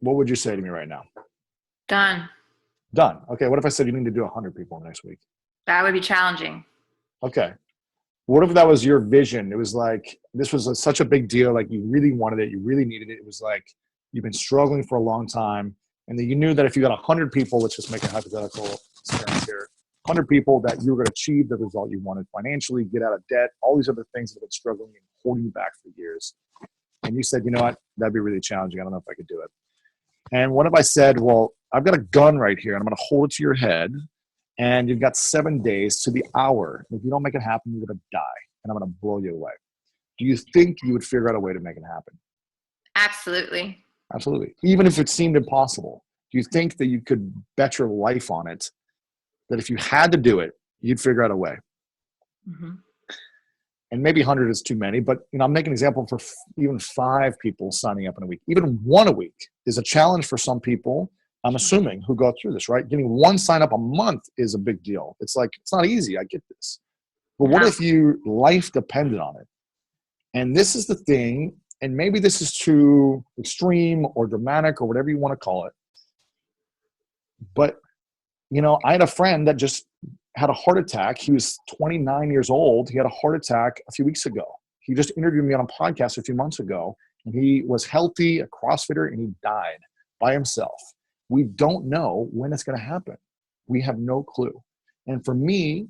would you say to me right now? Done. Okay. What if I said you need to do 100 people in the next week? That would be challenging. Okay. What if that was your vision? It was like, this was such a big deal. Like you really wanted it. You really needed it. It was like, you've been struggling for a long time. And then you knew that if you got 100 people, let's just make a hypothetical experiment here, 100 people, that you were going to achieve the result you wanted financially, get out of debt, all these other things that have been struggling and holding you back for years. And you said, you know what, that'd be really challenging. I don't know if I could do it. And what if I said, well, I've got a gun right here and I'm going to hold it to your head and you've got 7 days to the hour. If you don't make it happen, you're going to die and I'm going to blow you away. Do you think you would figure out a way to make it happen? Absolutely. Absolutely. Even if it seemed impossible, do you think that you could bet your life on it, that if you had to do it, you'd figure out a way? Mm-hmm. And maybe 100 is too many, but I'm making an example for even 5 people signing up in a week. Even 1 a week is a challenge for some people, I'm assuming, who go through this, right? Getting 1 sign up a month is a big deal. It's like, it's not easy. I get this. But what if your life depended on it? And this is the thing, and maybe this is too extreme or dramatic or whatever you want to call it. But, I had a friend that just had a heart attack. He was 29 years old. He had a heart attack a few weeks ago. He just interviewed me on a podcast a few months ago, and he was healthy, a CrossFitter, and he died by himself. We don't know when it's going to happen. We have no clue. And for me,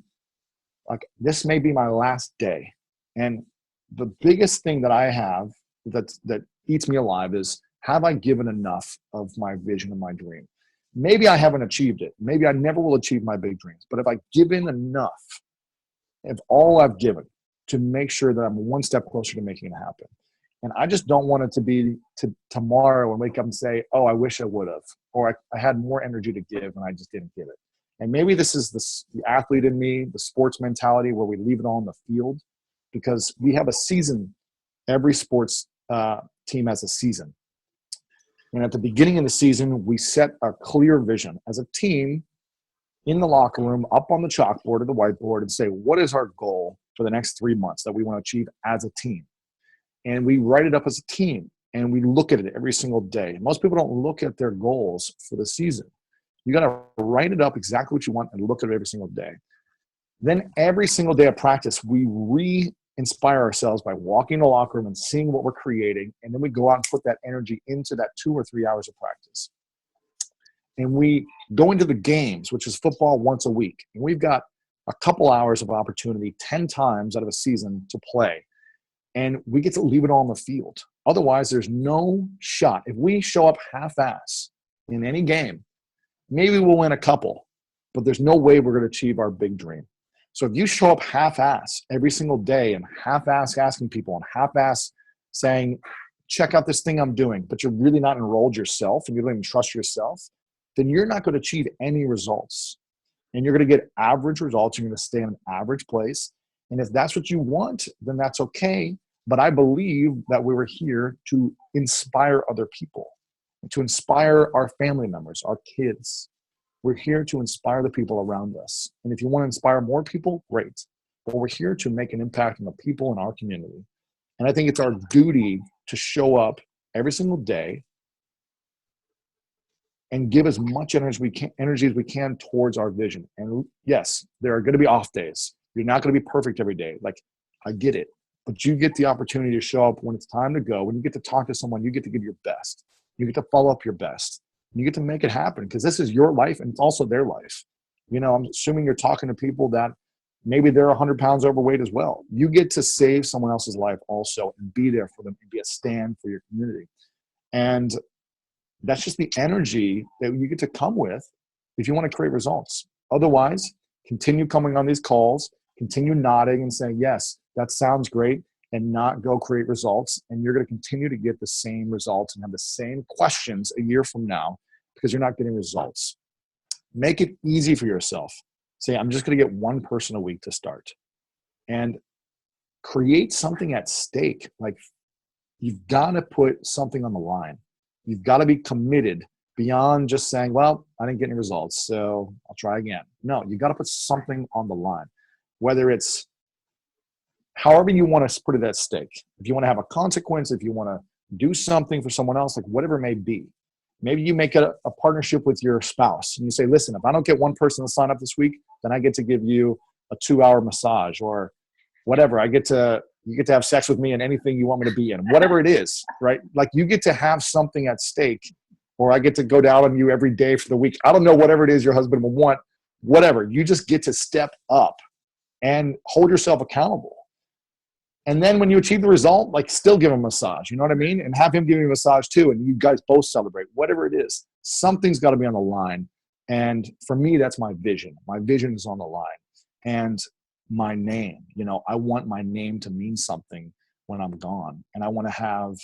like, this may be my last day. And the biggest thing that I have that eats me alive is, have I given enough of my vision and my dream? Maybe I haven't achieved it. Maybe I never will achieve my big dreams. But if I've given enough, if all I've given to make sure that I'm 1 step closer to making it happen. And I just don't want it to be to tomorrow and wake up and say, oh, I wish I would have, or I had more energy to give and I just didn't give it. And maybe this is the athlete in me, the sports mentality where we leave it all on the field, because we have a season. Every sports team has a season. And at the beginning of the season, we set a clear vision as a team in the locker room, up on the chalkboard or the whiteboard, and say, what is our goal for the next 3 months that we want to achieve as a team? And we write it up as a team, and we look at it every single day. Most people don't look at their goals for the season. You got to write it up exactly what you want and look at it every single day. Then every single day of practice, we inspire ourselves by walking in the locker room and seeing what we're creating. And then we go out and put that energy into that 2 or 3 hours of practice. And we go into the games, which is football once a week. And we've got a couple hours of opportunity 10 times out of a season to play. And we get to leave it all on the field. Otherwise, there's no shot. If we show up half-ass in any game, maybe we'll win a couple, but there's no way we're going to achieve our big dream. So if you show up half-ass every single day and half-ass asking people and half-ass saying, check out this thing I'm doing, but you're really not enrolled yourself and you don't even trust yourself, then you're not going to achieve any results. And you're going to get average results. You're going to stay in an average place. And if that's what you want, then that's okay. But I believe that we were here to inspire other people, to inspire our family members, our kids. We're here to inspire the people around us. And if you want to inspire more people, great. But we're here to make an impact on the people in our community. And I think it's our duty to show up every single day and give as much energy as we can towards our vision. And yes, there are going to be off days. You're not going to be perfect every day. Like, I get it. But you get the opportunity to show up when it's time to go. When you get to talk to someone, you get to give your best. You get to follow up your best. You get to make it happen because this is your life and it's also their life. You know, I'm assuming you're talking to people that maybe they're 100 pounds overweight as well. You get to save someone else's life also and be there for them and be a stand for your community. And that's just the energy that you get to come with if you want to create results. Otherwise, continue coming on these calls, continue nodding and saying, yes, that sounds great, and not go create results. And you're going to continue to get the same results and have the same questions a year from now because you're not getting results. Make it easy for yourself. Say, I'm just going to get one person a week to start. And create something at stake. Like, you've got to put something on the line. You've got to be committed beyond just saying, well, I didn't get any results, so I'll try again. No, you got to put something on the line, whether it's however you want to put it at stake. If you want to have a consequence, if you want to do something for someone else, like whatever it may be. Maybe you make a partnership with your spouse and you say, listen, if I don't get one person to sign up this week, then I get to give you a 2-hour massage or whatever. You get to have sex with me in anything you want me to be in, whatever it is, right? Like, you get to have something at stake, or I get to go down on you every day for the week. I don't know, whatever it is your husband will want, whatever. You just get to step up and hold yourself accountable. And then when you achieve the result, like, still give him a massage, you know what I mean? And have him give you a massage too. And you guys both celebrate, whatever it is. Something's got to be on the line. And for me, that's my vision. My vision is on the line. And my name, you know, I want my name to mean something when I'm gone. And I want to have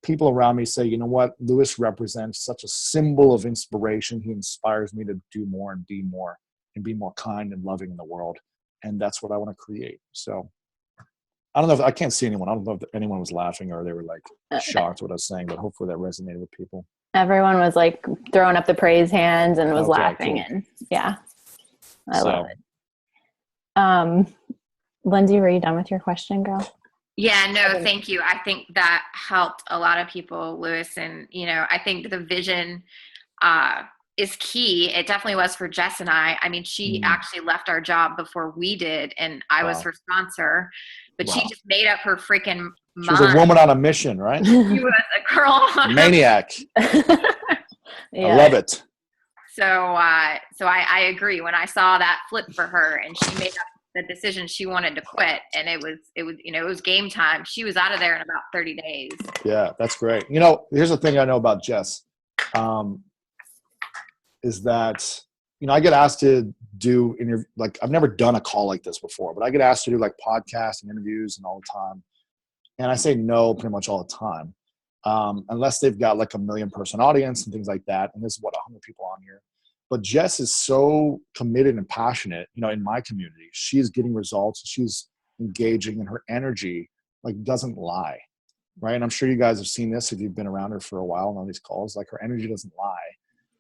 people around me say, you know what, Lewis represents such a symbol of inspiration. He inspires me to do more and be more kind and loving in the world. And that's what I want to create. So I don't know if I can't see anyone. I don't know if anyone was laughing or they were like shocked what I was saying, but hopefully that resonated with people. Everyone was like throwing up the praise hands and was Okay, laughing. cool. And yeah, I love it. Lindsay, were you done with your question, girl? Yeah, no, thank you. I think that helped a lot of people, Lewis. And, you know, I think the vision is key. It definitely was for Jess and I. I mean, she actually left our job before we did, and I was her sponsor. But she just made up her freaking mind. She was a woman on a mission, right? She was a girl on Maniac. Yeah. I love it. So I agree. When I saw that flip for her and she made up the decision she wanted to quit, and it was you know, it was game time. She was out of there in about 30 days. Yeah, that's great. You know, here's the thing I know about Jess, is that, you know, I get asked to do like, I've never done a call like this before, but I get asked to do like podcasts and interviews and all the time. And I say no pretty much all the time, unless they've got like a 1 million person audience and things like that. And there's 100 people on here. But Jess is so committed and passionate, you know, in my community. She's getting results. She's engaging, and her energy like doesn't lie, right? And I'm sure you guys have seen this if you've been around her for a while on these calls. Like, her energy doesn't lie.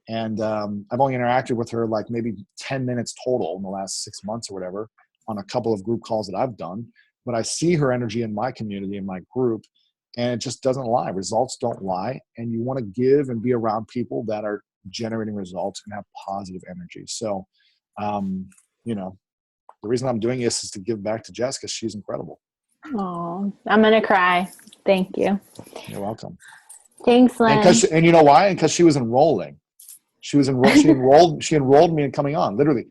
And I've only interacted with her like maybe 10 minutes total in the last 6 months or whatever on a couple of group calls that I've done. But I see her energy in my community, in my group, and it just doesn't lie. Results don't lie. And you want to give and be around people that are generating results and have positive energy. So, you know, the reason I'm doing this is to give back to Jess because she's incredible. Oh, I'm going to cry. Thank you. You're welcome. Thanks, Lynn. And you know why? Because she was enrolling. She enrolled me in coming on. Literally,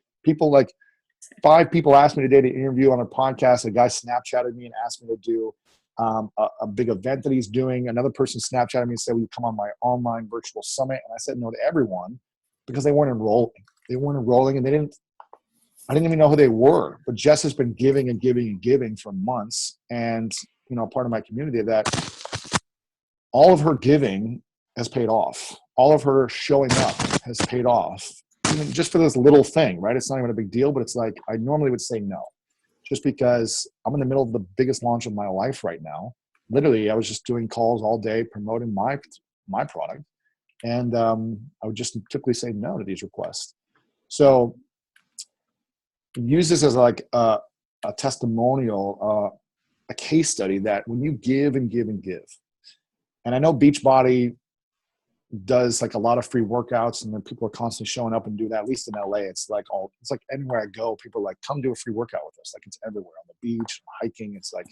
5 people asked me today to interview on a podcast. A guy Snapchatted me and asked me to do a big event that he's doing. Another person Snapchatted me and said, "Will you come on my online virtual summit?" And I said no to everyone because they weren't enrolling. They weren't enrolling, and I didn't even know who they were. But Jess has been giving and giving and giving for months, and part of my community that all of her giving has paid off. All of her showing up has paid off. Even just for this little thing, right? It's not even a big deal, but it's like I normally would say no. Just because I'm in the middle of the biggest launch of my life right now. Literally, I was just doing calls all day promoting my product. And I would just typically say no to these requests. So use this as like a testimonial, a case study that when you give and give and give, and I know Beachbody does like a lot of free workouts, and then people are constantly showing up and do that. At least in LA, it's like anywhere I go, people are like, come do a free workout with us. Like it's everywhere, on the beach, hiking. It's like,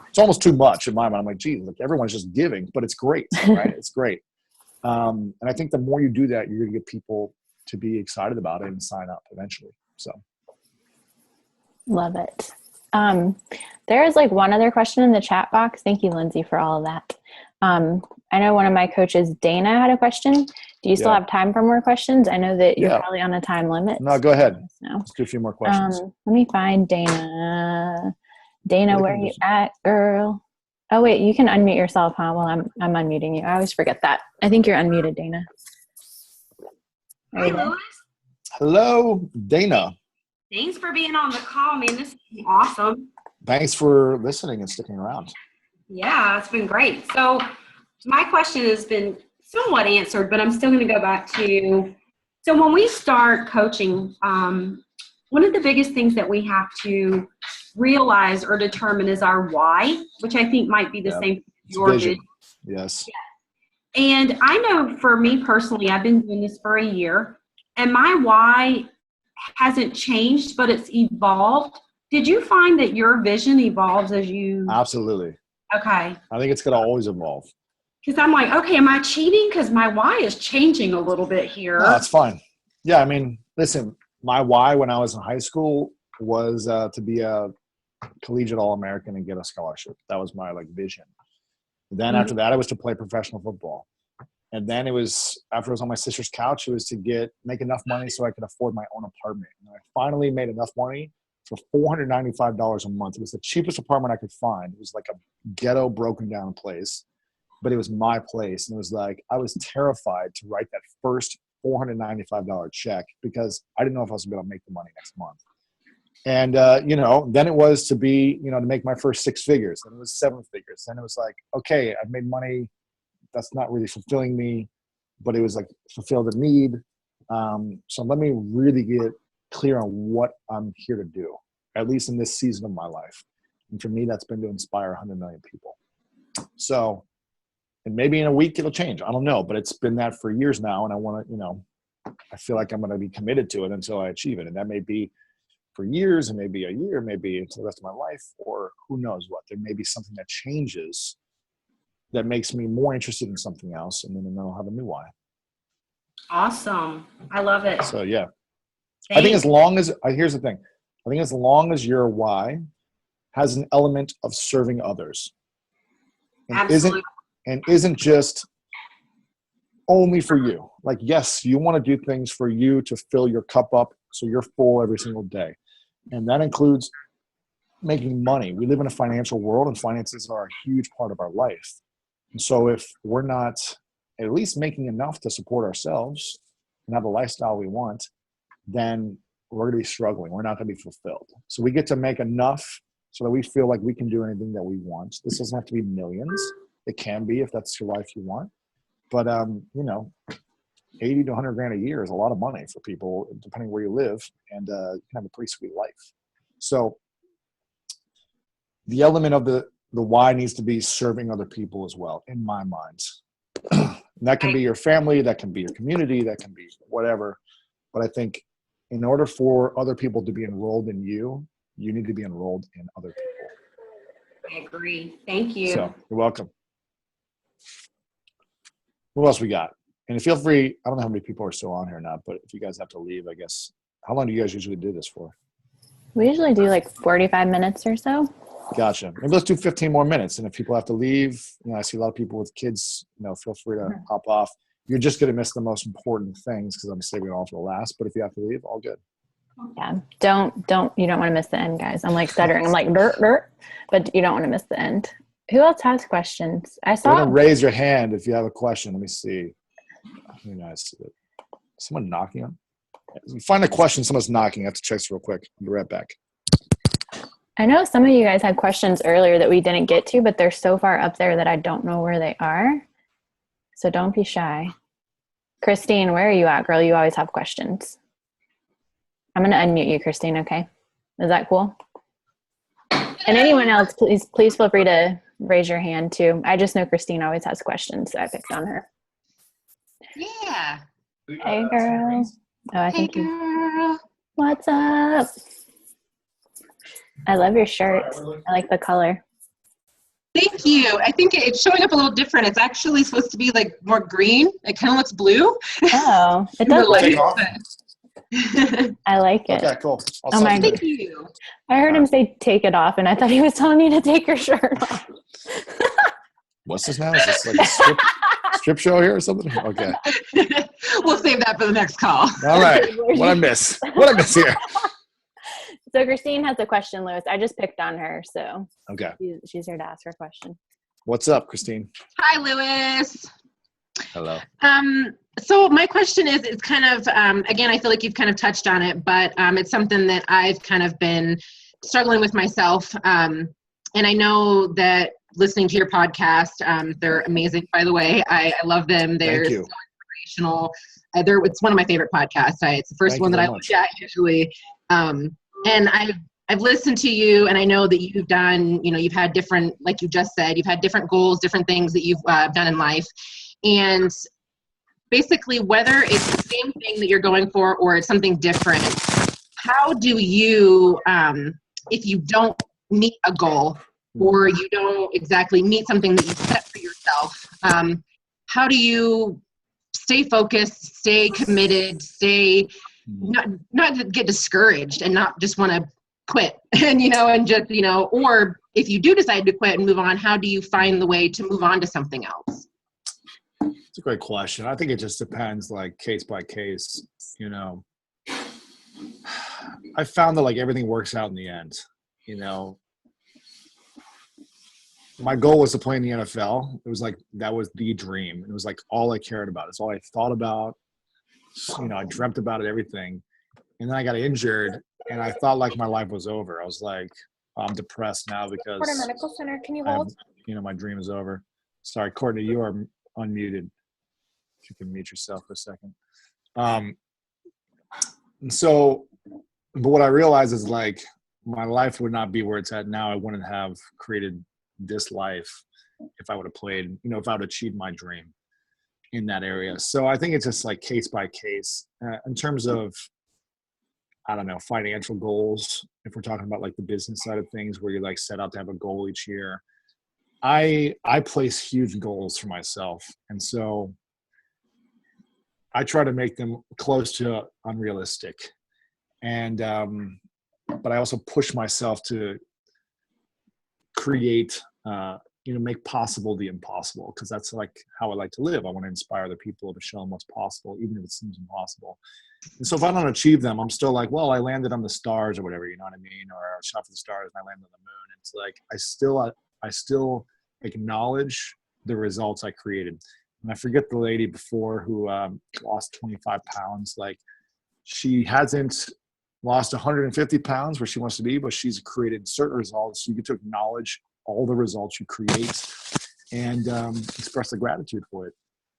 it's almost too much in my mind. I'm like, geez, like everyone's just giving, but it's great, right? It's great. And I think the more you do that, you're gonna get people to be excited about it and sign up eventually. So. Love it. There is like one other question in the chat box. Thank you, Lindsay, for all of that. I know one of my coaches, Dana, had a question. Do you still have time for more questions? I know that you're probably on a time limit. No, go ahead. No. Let's do a few more questions. Let me find Dana. Dana, where are you at, girl? Oh, wait, you can unmute yourself, huh? Well, I'm unmuting you. I always forget that. I think you're unmuted, Dana. Hi, Louis. Hello, Dana. Thanks for being on the call, man. This is awesome. Thanks for listening and sticking around. Yeah, it's been great. So my question has been somewhat answered, but I'm still going to go back to, so when we start coaching, one of the biggest things that we have to realize or determine is our why, which I think might be the same as your vision. Yes. Yeah. And I know for me personally, I've been doing this for a year, and my why hasn't changed, but it's evolved. Did you find that your vision evolves as you? Absolutely. Okay. I think it's going to always evolve. Because I'm like, okay, am I cheating? Because my why is changing a little bit here. No, that's fine. Yeah, I mean, listen, my why when I was in high school was to be a collegiate All-American and get a scholarship. That was my vision. Then after that, it was to play professional football. And then it was, after I was on my sister's couch, it was to make enough money so I could afford my own apartment. And I finally made enough money for $495 a month. It was the cheapest apartment I could find. It was like a ghetto, broken down place, but it was my place. And it was like, I was terrified to write that first $495 check because I didn't know if I was going to be able to make the money next month. And, then it was to be, to make my first 6 figures. Then it was 7 figures. Then it was like, okay, I've made money. That's not really fulfilling me, but it was like fulfilled a need. So let me really get clear on what I'm here to do, at least in this season of my life. And for me, that's been to inspire 100 million people. So, and maybe in a week it'll change. I don't know, but it's been that for years now. And I want to, I feel like I'm going to be committed to it until I achieve it. And that may be for years, and maybe a year, maybe until the rest of my life, or who knows what. There may be something that changes that makes me more interested in something else. And then I'll have a new why. Awesome. I love it. So yeah. Thanks. I think as long as, here's the thing. I think as long as your why has an element of serving others and Absolutely. isn't just only for you. Like, yes, you want to do things for you to fill your cup up so you're full every single day. And that includes making money. We live in a financial world, and finances are a huge part of our life. And so if we're not at least making enough to support ourselves and have the lifestyle we want, then we're going to be struggling. We're not going to be fulfilled. So we get to make enough so that we feel like we can do anything that we want. This doesn't have to be millions. It can be if that's your life you want. But, 80 to 100 grand a year is a lot of money for people, depending where you live, and you can have a pretty sweet life. So the element of the why needs to be serving other people as well, in my mind. And that can be your family, that can be your community, that can be whatever. But I think in order for other people to be enrolled in you, you need to be enrolled in other people. I agree. Thank you. So you're welcome. What else we got? And feel free, I don't know how many people are still on here now, but if you guys have to leave, I guess, how long do you guys usually do this for? We usually do like 45 minutes or so. Gotcha. Maybe let's do 15 more minutes. And if people have to leave, I see a lot of people with kids, feel free to hop off. You're just going to miss the most important things because I'm saving it all for the last. But if you have to leave, all good. Yeah. You don't want to miss the end, guys. I'm like stuttering. I'm like, dirt, but you don't want to miss the end. Who else has questions? I Go ahead saw. and raise your hand if you have a question. Let me see. Someone knocking on? If you find a question, someone's knocking. I have to check this real quick. I'll be right back. I know some of you guys had questions earlier that we didn't get to, but they're so far up there that I don't know where they are. So don't be shy. Christine, where are you at, girl? You always have questions. I'm going to unmute you, Christine, okay? Is that cool? And anyone else, please feel free to raise your hand too. I just know Christine always has questions, so I picked on her. Yeah. Hey, girl. Oh, I think girl. What's up? I love your shirt. I like the color. Thank you. I think it's showing up a little different. It's actually supposed to be like more green. It kind of looks blue. Oh, it does look. Take off. I like it. Okay, cool. Oh my Thank you. I heard him say take it off, and I thought he was telling you to take your shirt off. What's this now? Is this like a strip show here or something? Okay. We'll save that for the next call. All right. What I miss? What I miss here? So Christine has a question, Lewis. I just picked on her, so Okay. she's here to ask her question. What's up, Christine? Hi, Lewis. Hello. So my question is, it's kind of, again, I feel like you've kind of touched on it, but it's something that I've kind of been struggling with myself. And I know that listening to your podcast, they're amazing, by the way. I love them. They're so inspirational. It's one of my favorite podcasts. It's the first one that I look at usually. And I've listened to you, and I know that you've done, you've had different, like you just said, you've had different goals, different things that you've done in life. And basically, whether it's the same thing that you're going for or it's something different, how do you, if you don't meet a goal or you don't exactly meet something that you set for yourself, how do you stay focused, stay committed, not to get discouraged and not just want to quit and, and just, or if you do decide to quit and move on, how do you find the way to move on to something else? It's a great question. I think it just depends, like case by case. I found that like everything works out in the end. My goal was to play in the NFL. It was like that was the dream. It was like all I cared about. It's all I thought about. I dreamt about it, everything. And then I got injured, and I thought like my life was over. I was like, I'm depressed now because Porter Medical Center, can you hold? my dream is over. Sorry, Courtney, you are unmuted. If you can mute yourself for a second. But what I realized is like my life would not be where it's at now. I wouldn't have created this life if I would have played, if I would have achieved my dream in that area. So I think it's just like case by case. In terms of, I don't know, financial goals, if we're talking about like the business side of things where you like set out to have a goal each year, I place huge goals for myself. And so I try to make them close to unrealistic. And, but I also push myself to create, make possible the impossible, because that's like how I like to live. I want to inspire other people to show them what's possible, even if it seems impossible. And so if I don't achieve them, I'm still like, well, I landed on the stars or whatever, you know what I mean? Or I shot for the stars and I landed on the moon. It's like, I still acknowledge the results I created. And I forget the lady before who lost 25 pounds. Like she hasn't lost 150 pounds where she wants to be, but she's created certain results. So you get to acknowledge all the results you create and express the gratitude for it.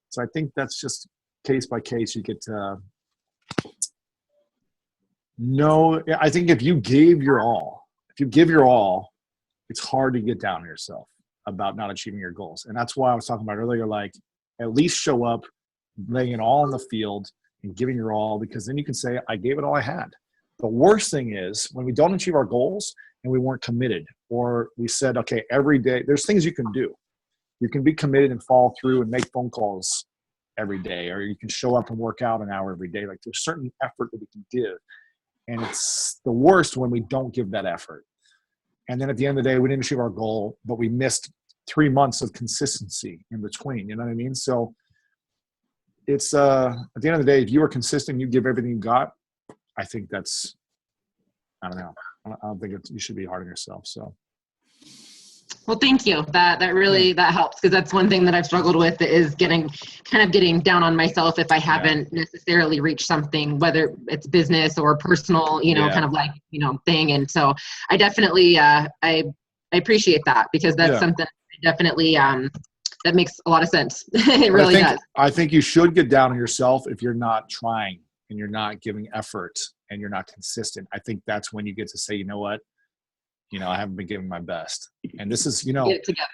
So I think that's just case by case. You get to know. I think if you give your all, it's hard to get down on yourself about not achieving your goals. And that's why I was talking about earlier, like at least show up, laying it all on the field and giving your all, because then you can say, I gave it all I had. The worst thing is when we don't achieve our goals and we weren't committed, or we said, okay, every day, there's things you can do. You can be committed and follow through and make phone calls every day, or you can show up and work out an hour every day. Like there's certain effort that we can give. And it's the worst when we don't give that effort. And then at the end of the day, we didn't achieve our goal, but we missed 3 months of consistency in between. You know what I mean? So it's at the end of the day, if you are consistent, you give everything you got. I think that's, I don't know. I don't think you should be hard on yourself. So. Well, thank you. That really, that helps, because that's one thing that I've struggled with is getting down on myself if I haven't necessarily reached something, whether it's business or personal, kind of like, thing. And so I definitely, I appreciate that, because that's something definitely, that makes a lot of sense. It really does. I think you should get down on yourself if you're not trying and you're not giving effort and you're not consistent. I think that's when you get to say, you know what? I haven't been giving my best. And this is, get it together.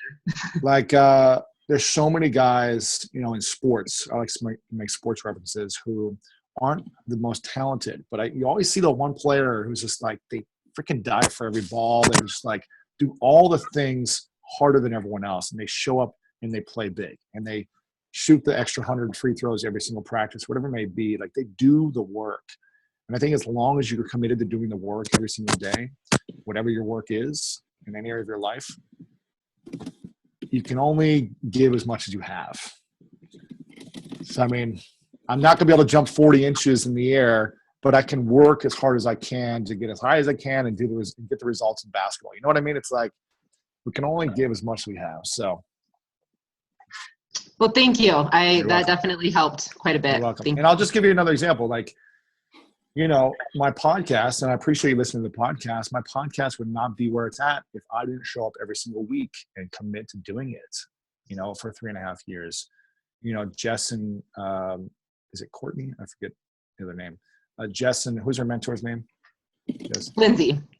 like there's so many guys, in sports, I like to make sports references, who aren't the most talented, but you always see the one player who's just like, they freaking die for every ball. They just like do all the things harder than everyone else. And they show up and they play big and they shoot the extra 100 free throws every single practice, whatever it may be. Like they do the work. And I think as long as you're committed to doing the work every single day, whatever your work is in any area of your life, you can only give as much as you have. So, I mean, I'm not going to be able to jump 40 inches in the air, but I can work as hard as I can to get as high as I can and get the results in basketball. You know what I mean? It's like we can only give as much as we have. So. Well, thank you. That definitely helped quite a bit. You're welcome. And I'll just give you another example. Like, my podcast, and I appreciate you listening to the podcast, my podcast would not be where it's at if I didn't show up every single week and commit to doing it, for 3.5 years. Jess and, is it Courtney? I forget the other name. Jess and, who's her mentor's name?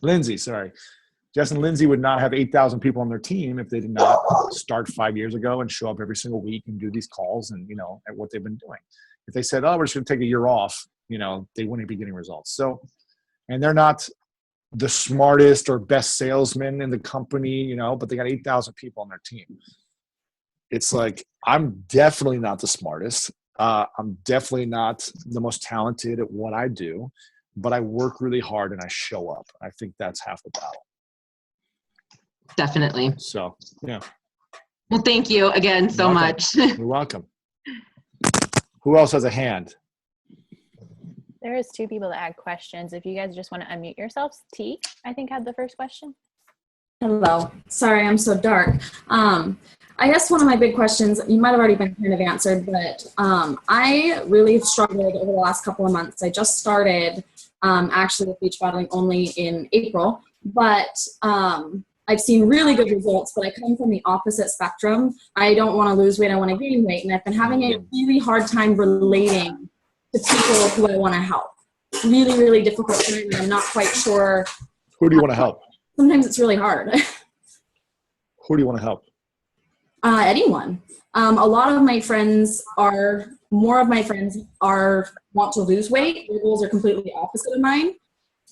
Lindsay, sorry. Jess and Lindsay would not have 8,000 people on their team if they did not start 5 years ago and show up every single week and do these calls and, at what they've been doing. If they said, oh, we're just going to take a year off, they wouldn't be getting results. So, and they're not the smartest or best salesman in the company, but they got 8,000 people on their team. It's like, I'm definitely not the smartest. I'm definitely not the most talented at what I do, but I work really hard and I show up. I think that's half the battle. Definitely. So, yeah. Well, thank you again so much. You're welcome. Who else has a hand? There is 2 people that had questions. If you guys just want to unmute yourselves. T, I think, had the first question. Hello. Sorry, I'm so dark. I guess one of my big questions, you might have already been kind of answered, but I really struggled over the last couple of months. I just started actually with Beachbody only in April, but I've seen really good results, but I come from the opposite spectrum. I don't want to lose weight. I want to gain weight. And I've been having a really hard time relating to people who I want to help. Really, really difficult for me. I'm not quite sure. Who do you want to help? Sometimes it's really hard. Who do you want to help? Anyone. A lot of my friends want to lose weight. Their goals are completely opposite of mine,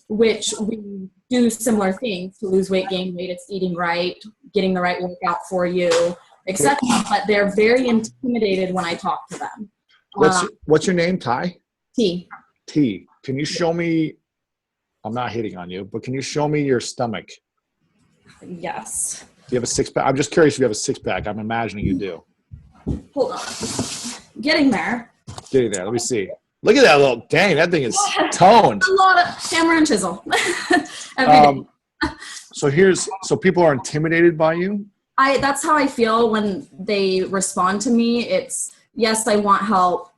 which we do similar things to lose weight, gain weight. It's eating right, getting the right workout for you, etc. But they're very intimidated when I talk to them. What's your name, Ty? T. Can you show me, I'm not hitting on you, but can you show me your stomach? Yes. Do you have a 6-pack? I'm just curious if you have a 6-pack. I'm imagining you do. Hold on. Getting there. Let me see. Look at that little, dang, that thing is toned. A lot of hammer and chisel. Every day. So people are intimidated by you? That's how I feel when they respond to me. It's, yes, I want help,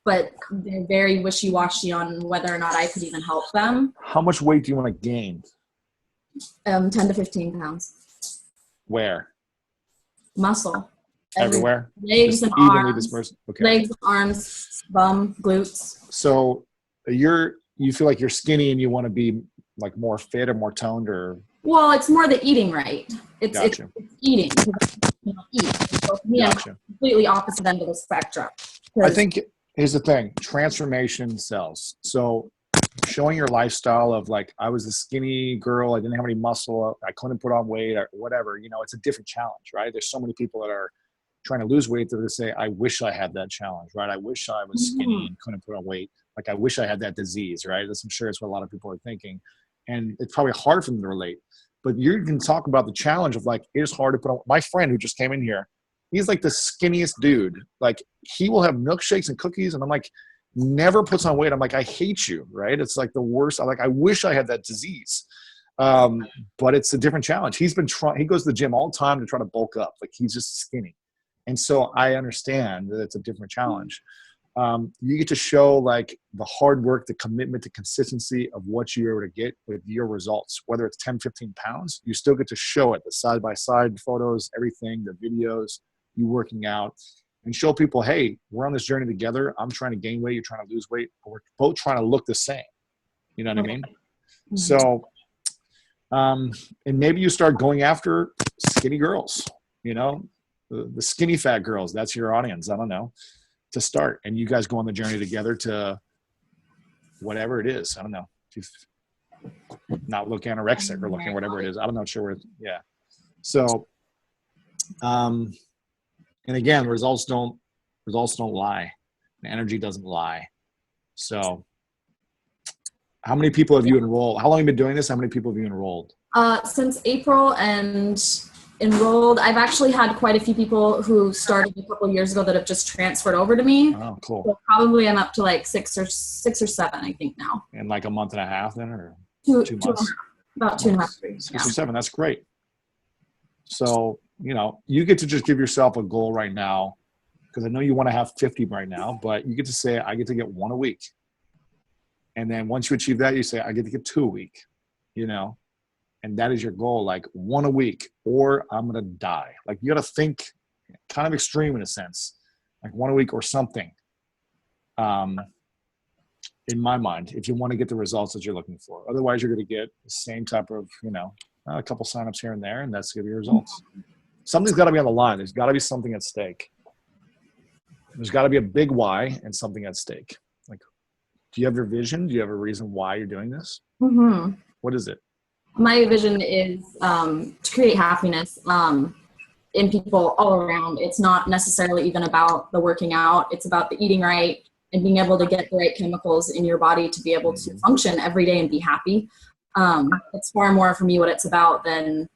but they're very wishy-washy on whether or not I could even help them. How much weight do you want to gain? 10 to 15 pounds. Where? Muscle. Everywhere? Legs and evenly arms. dispersed? Okay. Legs, arms, bum, glutes. So you feel like you're skinny and you want to be like more fit or more toned, or? Well, it's more the eating right. It's eating. Eat. So for me, Gotcha. I'm completely opposite end of the spectrum. I think here's the thing: transformation sells. So showing your lifestyle of like, I was a skinny girl, I didn't have any muscle, I couldn't put on weight or whatever, you know, it's a different challenge, right? There's so many people that are trying to lose weight that they say, I wish I had that challenge, right? I wish I was skinny and couldn't put on weight. Like, I wish I had that disease, right? I'm sure it's what a lot of people are thinking. And it's probably hard for them to relate. But you can talk about the challenge of like, it is hard to put on. My friend who just came in here, he's like the skinniest dude. Like, he will have milkshakes and cookies. And I'm like, never puts on weight. I'm like, I hate you, right? It's like the worst. I'm like, I wish I had that disease. But it's a different challenge. He's been trying, he goes to the gym all the time to try to bulk up. Like, he's just skinny. And so I understand that it's a different challenge. You get to show like the hard work, the commitment, the consistency of what you're able to get with your results, whether it's 10, 15 pounds, you still get to show it, the side-by-side photos, everything, the videos, you working out, and show people, hey, we're on this journey together. I'm trying to gain weight. You're trying to lose weight. But we're both trying to look the same. You know what I mean? Mm-hmm. So, and maybe you start going after skinny girls, you know, the skinny fat girls. That's your audience. I don't know, to start. And you guys go on the journey together to whatever it is. I don't know. Not look anorexic or looking whatever it is. I'm not sure. Yeah. So, and again, results don't lie. And energy doesn't lie. So how many people have you enrolled? How long have you been doing this? How many people have you enrolled? Since April, and enrolled. I've actually had quite a few people who started a couple of years ago that have just transferred over to me. Oh, cool. So probably I'm up to like six or seven, I think now. In like a month and a half then, or two months? About 2.5 weeks. 6 or 7. That's great. So, you know, you get to just give yourself a goal right now, because I know you want to have 50 right now, but you get to say, I get to get 1 a week. And then once you achieve that, you say, I get to get 2 a week, you know, and that is your goal, like 1 a week, or I'm going to die. Like, you got to think kind of extreme in a sense, like 1 a week or something. In my mind, if you want to get the results that you're looking for. Otherwise, you're going to get the same type of, you know, a couple signups here and there, and that's going to be your results. Something's got to be on the line. There's got to be something at stake. There's got to be a big why and something at stake. Like, do you have your vision? Do you have a reason why you're doing this? Mm-hmm. What is it? My vision is to create happiness in people all around. It's not necessarily even about the working out. It's about the eating right and being able to get the right chemicals in your body to be able to function every day and be happy. It's far more for me what it's about than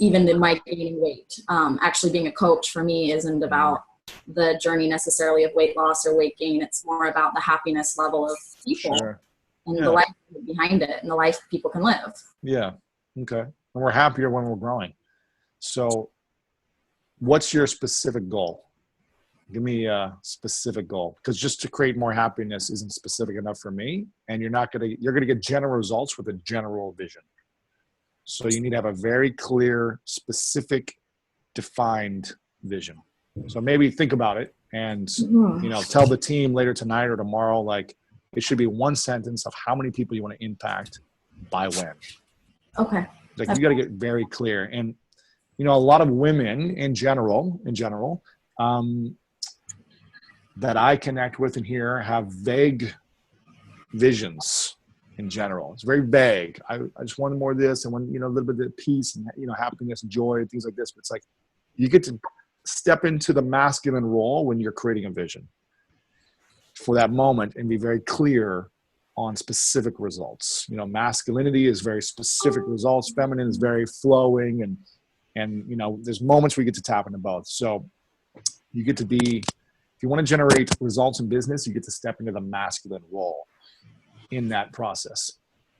even the my gaining weight. Actually being a coach for me isn't about the journey necessarily of weight loss or weight gain. It's more about the happiness level of people. Sure. And the life behind it and the life people can live. Yeah. Okay. And we're happier when we're growing. So what's your specific goal? Give me a specific goal, because just to create more happiness isn't specific enough for me. And you're going to get general results with a general vision. So you need to have a very clear, specific, defined vision. So maybe think about it and, you know, tell the team later tonight or tomorrow, like, it should be one sentence of how many people you want to impact by when. Okay. Like, you got to get very clear. And, you know, a lot of women in general, that I connect with and hear have vague visions in general. It's very vague. I just wanted more of this and want, you know, a little bit of peace and, you know, happiness and joy and things like this. But it's like, you get to step into the masculine role when you're creating a vision for that moment and be very clear on specific results. You know, masculinity is very specific results. Feminine is very flowing, and you know, there's moments where you get to tap into both. So you get to be, if you want to generate results in business, you get to step into the masculine role in that process.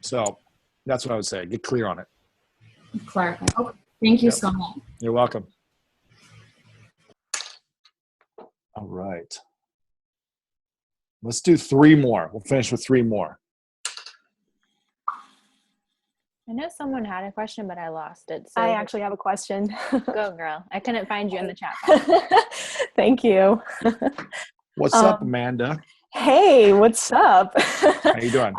So that's what I would say. Get clear on it. Clarify. Okay. Thank you so much. You're welcome. All right. Let's do 3 more. We'll finish with 3 more. I know someone had a question, but I lost it. So I actually have a question. Go, girl. I couldn't find you in the chat box. Thank you. What's up, Amanda? Hey, what's up? How you doing?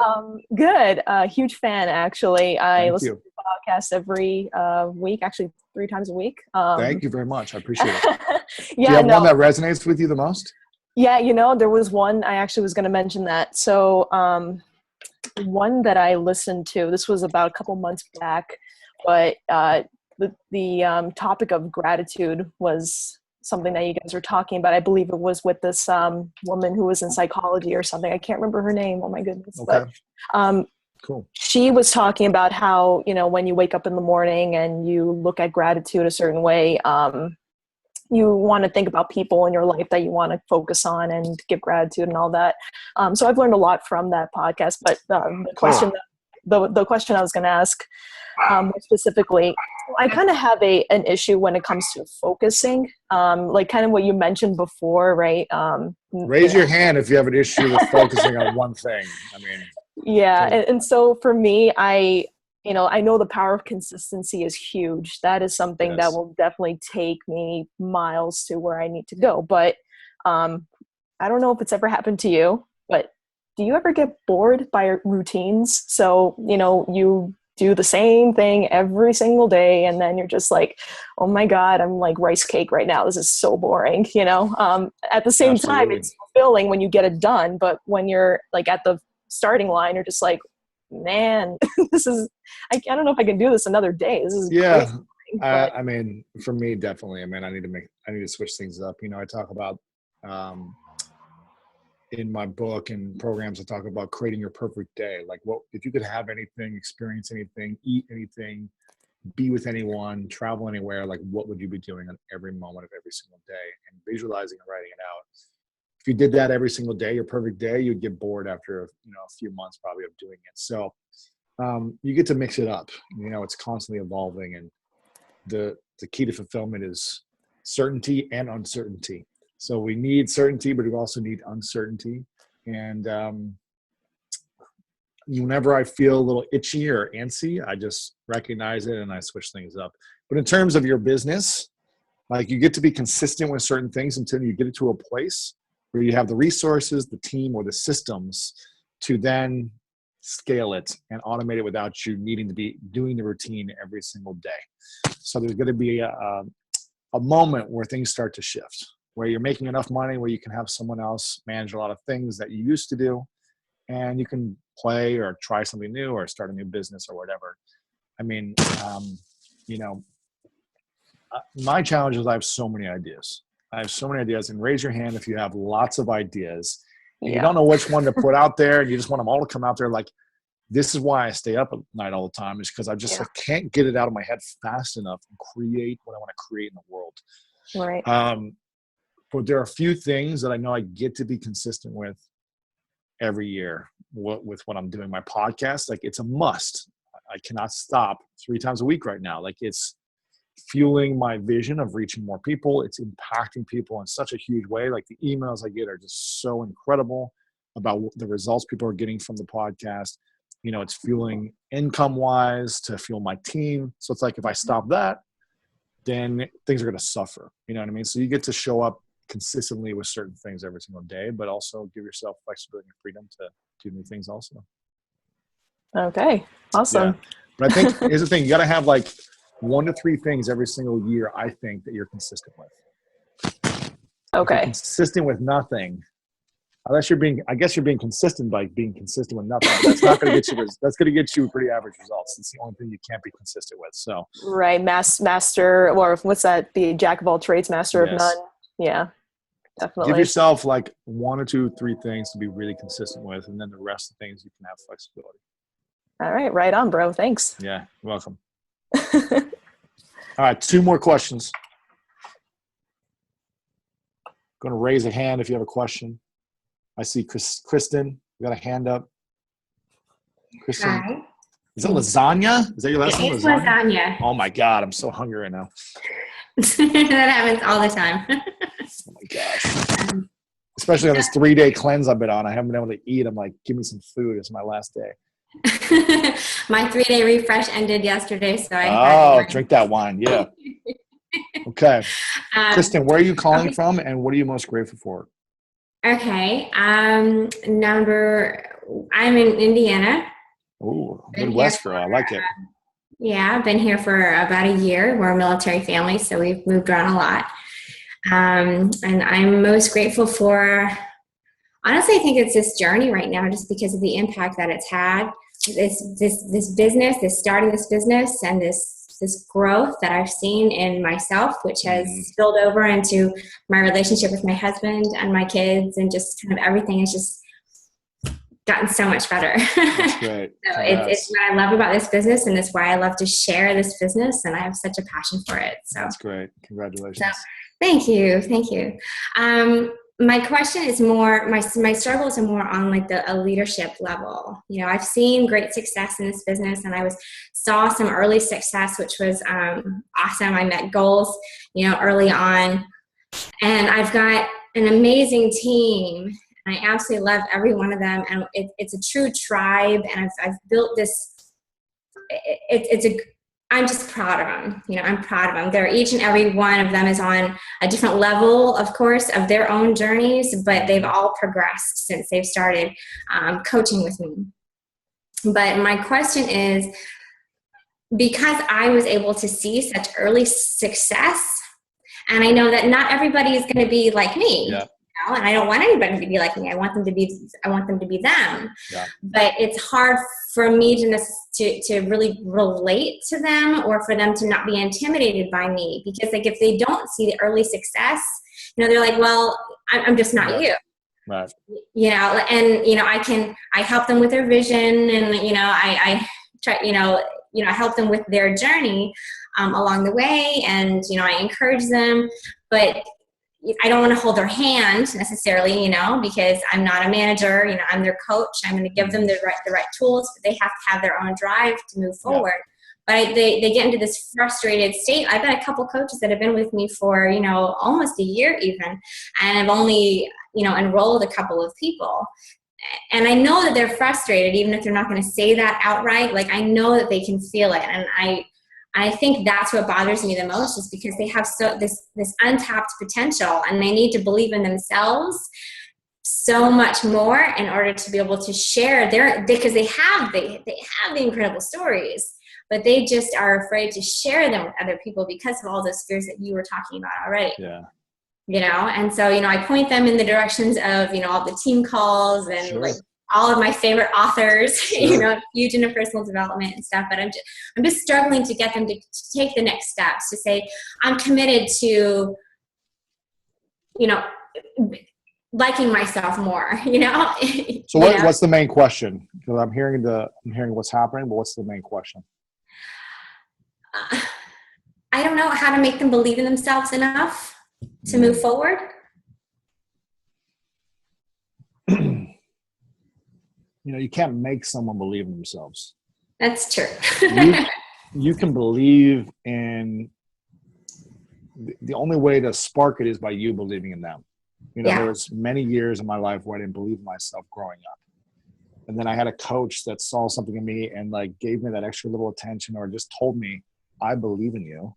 Good. Huge fan, actually. I Thank listen you. to the podcast every week, actually 3 times a week. Thank you very much. I appreciate it. Yeah, Do you have one that resonates with you the most? Yeah, you know, there was one, I actually was going to mention that. So one that I listened to. This was about a couple months back, but the topic of gratitude was something that you guys were talking about. I believe it was with this woman who was in psychology or something. I can't remember her name. Oh my goodness. Okay. But Cool. she was talking about how, when you wake up in the morning and you look at gratitude a certain way, you want to think about people in your life that you want to focus on and give gratitude and all that. So I've learned a lot from that podcast, but the question I was going to ask more specifically, I kind of have an issue when it comes to focusing, like kind of what you mentioned before, right? Raise your hand if you have an issue with focusing on one thing. I mean, yeah. And so for me, I know the power of consistency is huge. That is something that will definitely take me miles to where I need to go. But I don't know if it's ever happened to you, but do you ever get bored by routines? So, you do the same thing every single day, and then you're just like, oh my God, I'm like rice cake right now. This is so boring, At the same time, it's fulfilling when you get it done. But when you're like at the starting line, you're just like, man, this is, I don't know if I can do this another day. This is crazy. I mean, for me, definitely. I mean, I need to switch things up. I talk about in my book and programs, I talk about creating your perfect day. Like, what if you could have anything, experience anything, eat anything, be with anyone, travel anywhere? Like, what would you be doing on every moment of every single day? And visualizing and writing it out. If you did that every single day, your perfect day, you'd get bored after a few months probably of doing it. So you get to mix it up. It's constantly evolving, and the key to fulfillment is certainty and uncertainty. So we need certainty, but we also need uncertainty. And whenever I feel a little itchy or antsy, I just recognize it and I switch things up. But in terms of your business, like, you get to be consistent with certain things until you get it to a place where you have the resources, the team, or the systems to then scale it and automate it without you needing to be doing the routine every single day. So there's going to be a moment where things start to shift, where you're making enough money where you can have someone else manage a lot of things that you used to do, and you can play or try something new or start a new business or whatever. I mean, my challenge is I have so many ideas. And raise your hand if you have lots of ideas and you don't know which one to put out there, and you just want them all to come out there. Like, this is why I stay up at night all the time, is because I just can't get it out of my head fast enough and create what I want to create in the world. Right. But there are a few things that I know I get to be consistent with every year with what I'm doing. My podcast, like, it's a must. I cannot stop 3 times a week right now. Like, it's fueling my vision of reaching more people. It's impacting people in such a huge way. Like, the emails I get are just so incredible about the results people are getting from the podcast. It's fueling income wise to fuel my team. So it's like, if I stop that, then things are going to suffer. You know what I mean? So you get to show up consistently with certain things every single day, but also give yourself flexibility and freedom to do new things also. Okay. Awesome. Yeah. But I think here's the thing. You got to have like 1 to 3 things every single year, I think, that you're consistent with. Okay. Consistent with nothing. Unless you're being consistent by being consistent with nothing. But that's not going to get you. That's going to get you pretty average results. It's the only thing you can't be consistent with. So. Right. Master, or what's that? The jack of all trades, master of none. Yeah. Definitely. Give yourself like 1 or 2, 3 things to be really consistent with, and then the rest of the things you can have flexibility. All right. Right on, bro. Thanks. Yeah. You're welcome. All right. 2 more questions. Going to raise a hand if you have a question. I see Kristen. You got a hand up. Kristen. Hi. Is that lasagna? Is that your last name? It's lasagna. Oh my God. I'm so hungry right now. That happens all the time. Oh my gosh. Especially on this 3-day cleanse I've been on. I haven't been able to eat. I'm like, give me some food. It's my last day. My 3-day refresh ended yesterday, so I drink that wine. Yeah. Okay. Kristen, where are you calling from, and what are you most grateful for? Okay. I'm in Indiana. Oh, Midwest girl. I like it. Yeah, I've been here for about a year. We're a military family, so we've moved around a lot. And I'm most grateful for honestly, I think it's this journey right now, just because of the impact that it's had. This business, this starting this business, and this growth that I've seen in myself, which has spilled over into my relationship with my husband and my kids, and just kind of everything has just gotten so much better. That's great. So it's what I love about this business, and it's why I love to share this business, and I have such a passion for it. So that's great. Congratulations. So, thank you. My question is more, my struggles are more on like a leadership level. You know, I've seen great success in this business, and I saw some early success, which was awesome. I met goals, you know, early on, and I've got an amazing team. And I absolutely love every one of them, and it's a true tribe. And I've built this. I'm just proud of them. You know, I'm proud of them. They're each and every one of them is on a different level, of course, of their own journeys, but they've all progressed since they've started coaching with me. But my question is, because I was able to see such early success, and I know that not everybody is going to be like me. Yeah. And I don't want anybody to be like me. I want them to be them. Yeah. But it's hard for me to really relate to them, or for them to not be intimidated by me, because like if they don't see the early success, you know, they're like, well, I'm just not you. Right. You know, and you know, I help them with their vision, and you know, I try, I help them with their journey along the way, and you know, I encourage them, but I don't want to hold their hand necessarily, you know, because I'm not a manager, you know, I'm their coach. I'm going to give them the right tools, but they have to have their own drive to move forward. Yeah. But they get into this frustrated state. I've got a couple coaches that have been with me for, you know, almost a year even, and I've only, you know, enrolled a couple of people. And I know that they're frustrated, even if they're not going to say that outright. Like, I know that they can feel it. And I think that's what bothers me the most, is because they have this untapped potential, and they need to believe in themselves so much more in order to be able to share because they have the incredible stories, but they just are afraid to share them with other people because of all those fears that you were talking about already. Yeah. You know, and so, you know, I point them in the directions of, you know, all the team calls and Sure. like all of my favorite authors, Sure. you know, huge into personal development and stuff. But I'm just struggling to get them to take the next steps, to say, I'm committed to, you know, liking myself more, you know? So what's the main question? Because I'm hearing what's happening, but what's the main question? I don't know how to make them believe in themselves enough to move forward. You know, you can't make someone believe in themselves. That's true. You can believe in the only way to spark it is by you believing in them. You know, There was many years in my life where I didn't believe in myself growing up. And then I had a coach that saw something in me and like gave me that extra little attention, or just told me, I believe in you.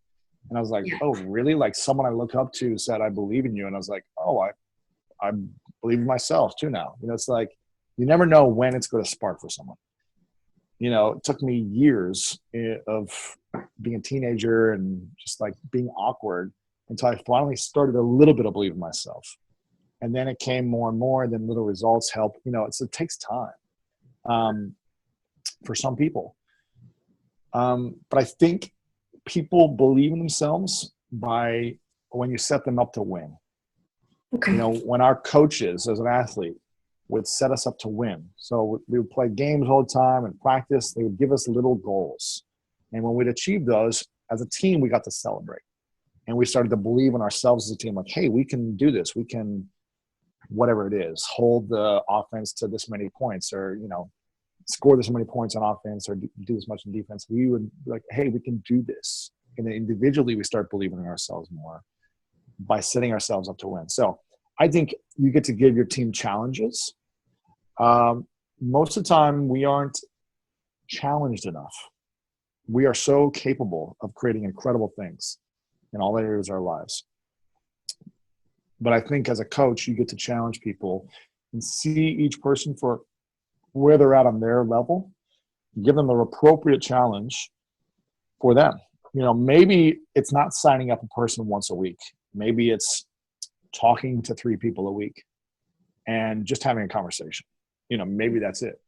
And I was like, oh, really? Like someone I look up to said, I believe in you. And I was like, oh, I believe in myself too now. You know, it's like, you never know when it's going to spark for someone. You know, it took me years of being a teenager and just like being awkward until I finally started a little bit of believing in myself. And then it came more and more, and then little results help. You know, it takes time for some people. But I think people believe in themselves by when you set them up to win. Okay. You know, when our coaches as an athlete would set us up to win. So we would play games all the time and practice. They would give us little goals. And when we'd achieve those, as a team, we got to celebrate. And we started to believe in ourselves as a team, like, hey, we can do this. We can, whatever it is, hold the offense to this many points, or, you know, score this many points on offense, or do this much in defense. We would be like, hey, we can do this. And then individually, we start believing in ourselves more by setting ourselves up to win. So I think you get to give your team challenges. Most of the time, we aren't challenged enough. We are so capable of creating incredible things in all areas of our lives. But I think as a coach, you get to challenge people and see each person for where they're at on their level, give them the appropriate challenge for them. You know, maybe it's not signing up a person once a week. Maybe it's talking to 3 people a week. and just having a conversation. Maybe that's it.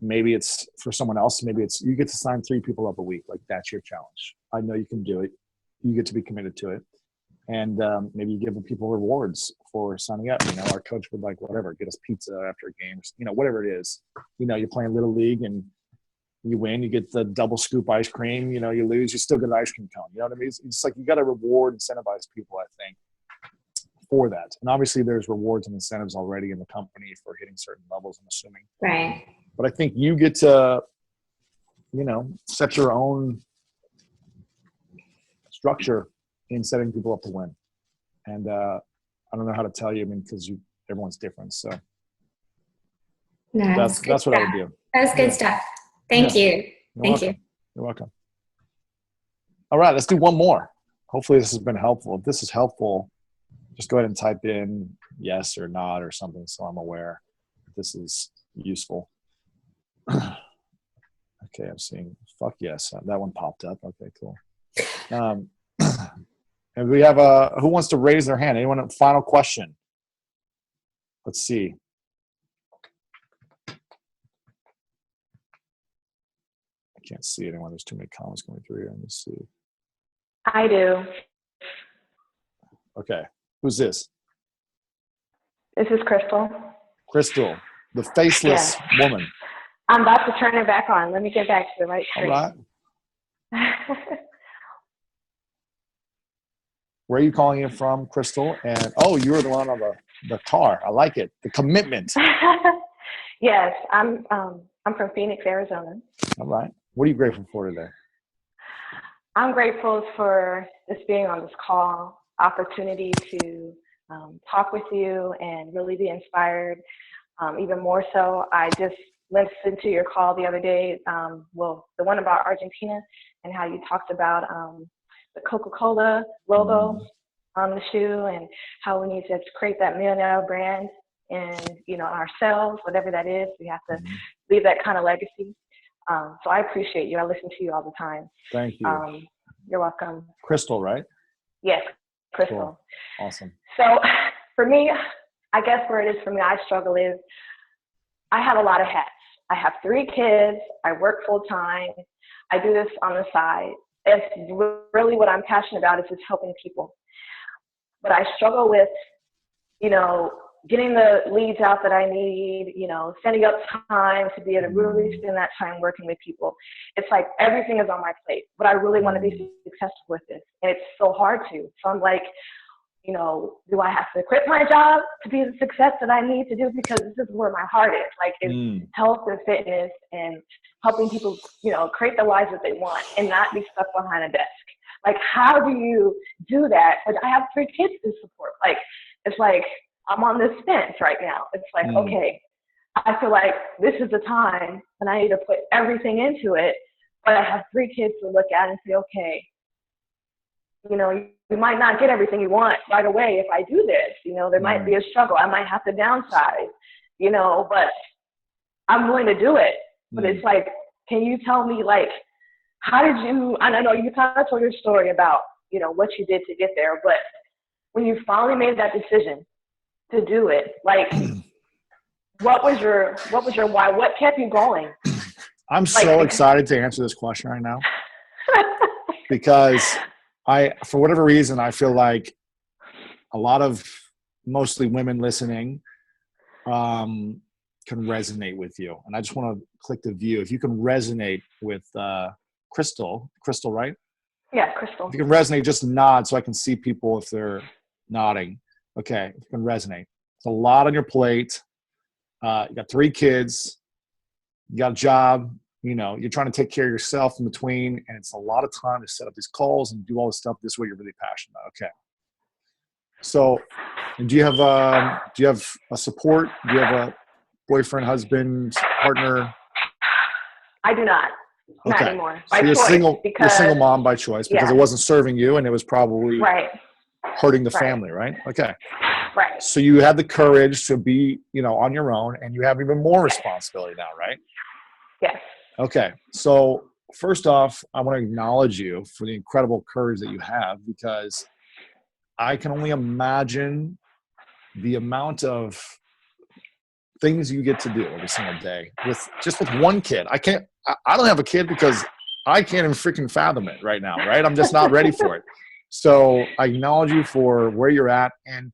Maybe it's for someone else. Maybe it's you get to sign 3 people up a week. Like that's your challenge. I know you can do it. You get to be committed to it. And maybe you give people rewards for signing up. Our coach would get us pizza after a game, whatever it is. You're playing Little League and you win, you get the double scoop ice cream. You lose, you still get an ice cream cone. You know what I mean? It's like you got to reward, incentivize people, I think, for that. And obviously there's rewards and incentives already in the company for hitting certain levels, I'm assuming. Right. But I think you get to, set your own structure in setting people up to win. And I don't know how to tell you, because everyone's different. So No, that's what I would do. That's good stuff. Thank you. Thank you. You're welcome. All right, let's do one more. Hopefully this has been helpful. If this is helpful, just go ahead and type in yes or not or something so I'm aware this is useful. Okay, I'm seeing fuck yes. That one popped up. Okay, cool. And we have who wants to raise their hand? Anyone? Final question. Let's see. I can't see anyone. There's too many comments going through here. Let me see. I do. Okay. Who's this? This is Crystal. Crystal, the faceless woman. I'm about to turn it back on. Let me get back to the right screen. All right. Where are you calling in from, Crystal? And you're the one on the car. I like it. The commitment. Yes, I'm from Phoenix, Arizona. All right. What are you grateful for today? I'm grateful for just being on this call, opportunity to talk with you and really be inspired. Even more so, I just listened to your call the other day, the one about Argentina and how you talked about the Coca-Cola logo on the shoe and how we need to create that millionaire brand and, ourselves, whatever that is, we have to leave that kind of legacy. So I appreciate you. I listen to you all the time. Thank you. You're welcome. Crystal, right? Yes, Crystal. Cool. Awesome. So for me, I guess where it is for me, I struggle is I have a lot of hats. I have 3 kids. I work full time. I do this on the side. It's really what I'm passionate about is just helping people. But I struggle with, getting the leads out that I need, setting up time to be able to really spend that time working with people. It's like everything is on my plate, but I really want to be successful with this. And it's so hard to. So I'm like, do I have to quit my job to be the success that I need to do? Because this is where my heart is. Like it's health and fitness and helping people, create the lives that they want and not be stuck behind a desk. Like, how do you do that? But I have 3 kids to support. Like, it's like I'm on this fence right now. It's like, okay, I feel like this is the time and I need to put everything into it. But I have 3 kids to look at and say, okay, you might not get everything you want right away if I do this. There might be a struggle. I might have to downsize, but I'm willing to do it. But it's like, can you tell me, like, how did you, and I know you kind of told your story about, what you did to get there, but when you finally made that decision to do it, like, what was your why? What kept you going? I'm so excited to answer this question right now because for whatever reason, I feel like a lot of mostly women listening can resonate with you. And I just want to click the view. If you can resonate with Crystal, right? Yeah, Crystal. If you can resonate, just nod so I can see people if they're nodding. Okay, if you can resonate. It's a lot on your plate. You got 3 kids. You got a job. You're trying to take care of yourself in between, and it's a lot of time to set up these calls and do all this stuff. This is what you're really passionate about. Okay. So, do you have a support? Do you have a boyfriend, husband, partner? I do not. Not Okay. anymore. So you're single mom by choice because it wasn't serving you and it was probably hurting the family, right? Okay. Right. So you had the courage to be, on your own, and you have even more responsibility now, right? Yes. Okay. So first off, I want to acknowledge you for the incredible courage that you have, because I can only imagine the amount of things you get to do every single day with one kid. I don't have a kid because I can't even freaking fathom it right now, right? I'm just not ready for it. So I acknowledge you for where you're at and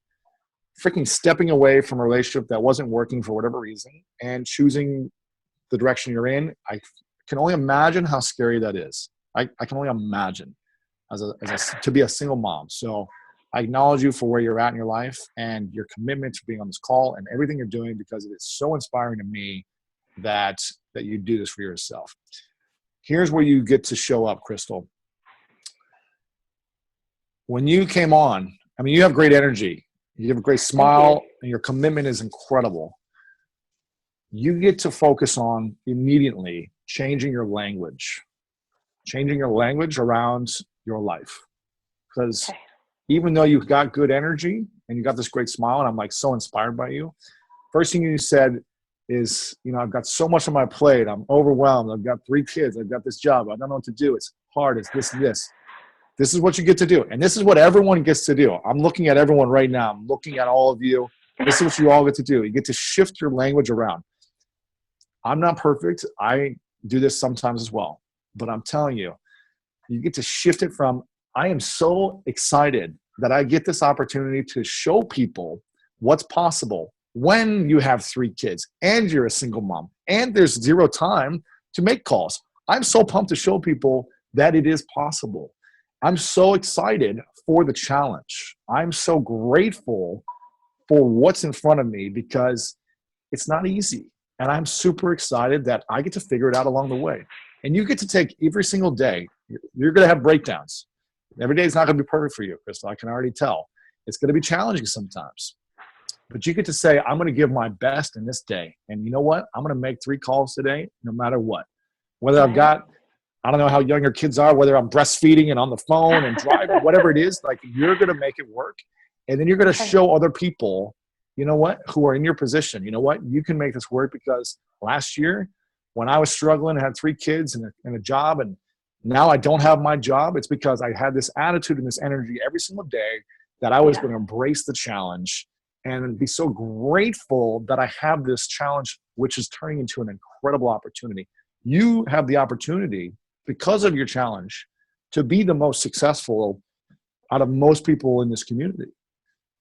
freaking stepping away from a relationship that wasn't working for whatever reason and choosing the direction you're in. I can only imagine how scary that is. I can only imagine to be a single mom. So I acknowledge you for where you're at in your life and your commitment to being on this call and everything you're doing, because it is so inspiring to me that you do this for yourself. Here's where you get to show up, Crystal. When you came on, I mean, you have great energy. You have a great smile, and your commitment is incredible. You get to focus on immediately changing your language around your life. Because even though you've got good energy and you got this great smile, and I'm like so inspired by you, first thing you said is, you know, I've got so much on my plate. I'm overwhelmed. I've got 3 kids. I've got this job. I don't know what to do. It's hard. It's this and this. This is what you get to do. And this is what everyone gets to do. I'm looking at everyone right now. I'm looking at all of you. This is what you all get to do. You get to shift your language around. I'm not perfect. I do this sometimes as well. But I'm telling you, you get to shift it from, I am so excited that I get this opportunity to show people what's possible when you have 3 kids and you're a single mom and there's 0 time to make calls. I'm so pumped to show people that it is possible. I'm so excited for the challenge. I'm so grateful for what's in front of me because it's not easy. And I'm super excited that I get to figure it out along the way. And you get to take every single day. You're going to have breakdowns. Every day is not going to be perfect for you, Crystal. I can already tell. It's going to be challenging sometimes. But you get to say, I'm going to give my best in this day. And you know what? I'm going to make 3 calls today, no matter what. Whether I've got, I don't know how young your kids are, whether I'm breastfeeding and on the phone and driving, whatever it is, like you're going to make it work. And then you're going to show other people, you know what, who are in your position, you know what, you can make this work. Because last year when I was struggling, I had 3 kids and a job, and now I don't have my job. It's because I had this attitude and this energy every single day that I was going to embrace the challenge and be so grateful that I have this challenge, which is turning into an incredible opportunity. You have the opportunity, because of your challenge, to be the most successful out of most people in this community,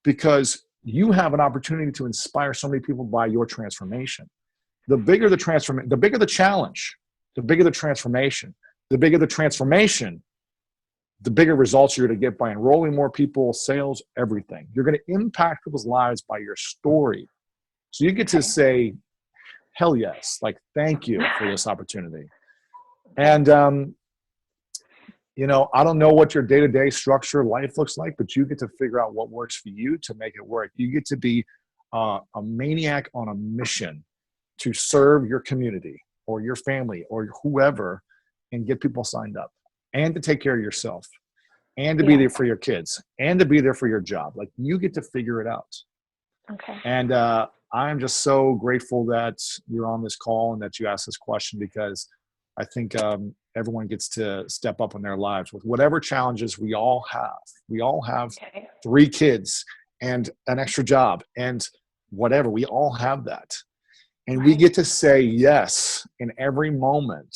because you have an opportunity to inspire so many people by your transformation. The bigger the transformation, the bigger the challenge, the bigger the transformation, the bigger the transformation, the bigger results you're going to get by enrolling more people, sales, everything. You're going to impact people's lives by your story. So you get to say, hell yes, like, thank you for this opportunity. And, you know, I don't know what your day-to-day structure life looks like, but you get to figure out what works for you to make it work. You get to be a maniac on a mission to serve your community or your family or whoever and get people signed up, and to take care of yourself, and to be there for your kids, and to be there for your job. Like, you get to figure it out. Okay. And I'm just so grateful that you're on this call and that you asked this question, because I think everyone gets to step up in their lives with whatever challenges we all have. We all have 3 kids and an extra job and whatever. We all have that. And we get to say yes in every moment.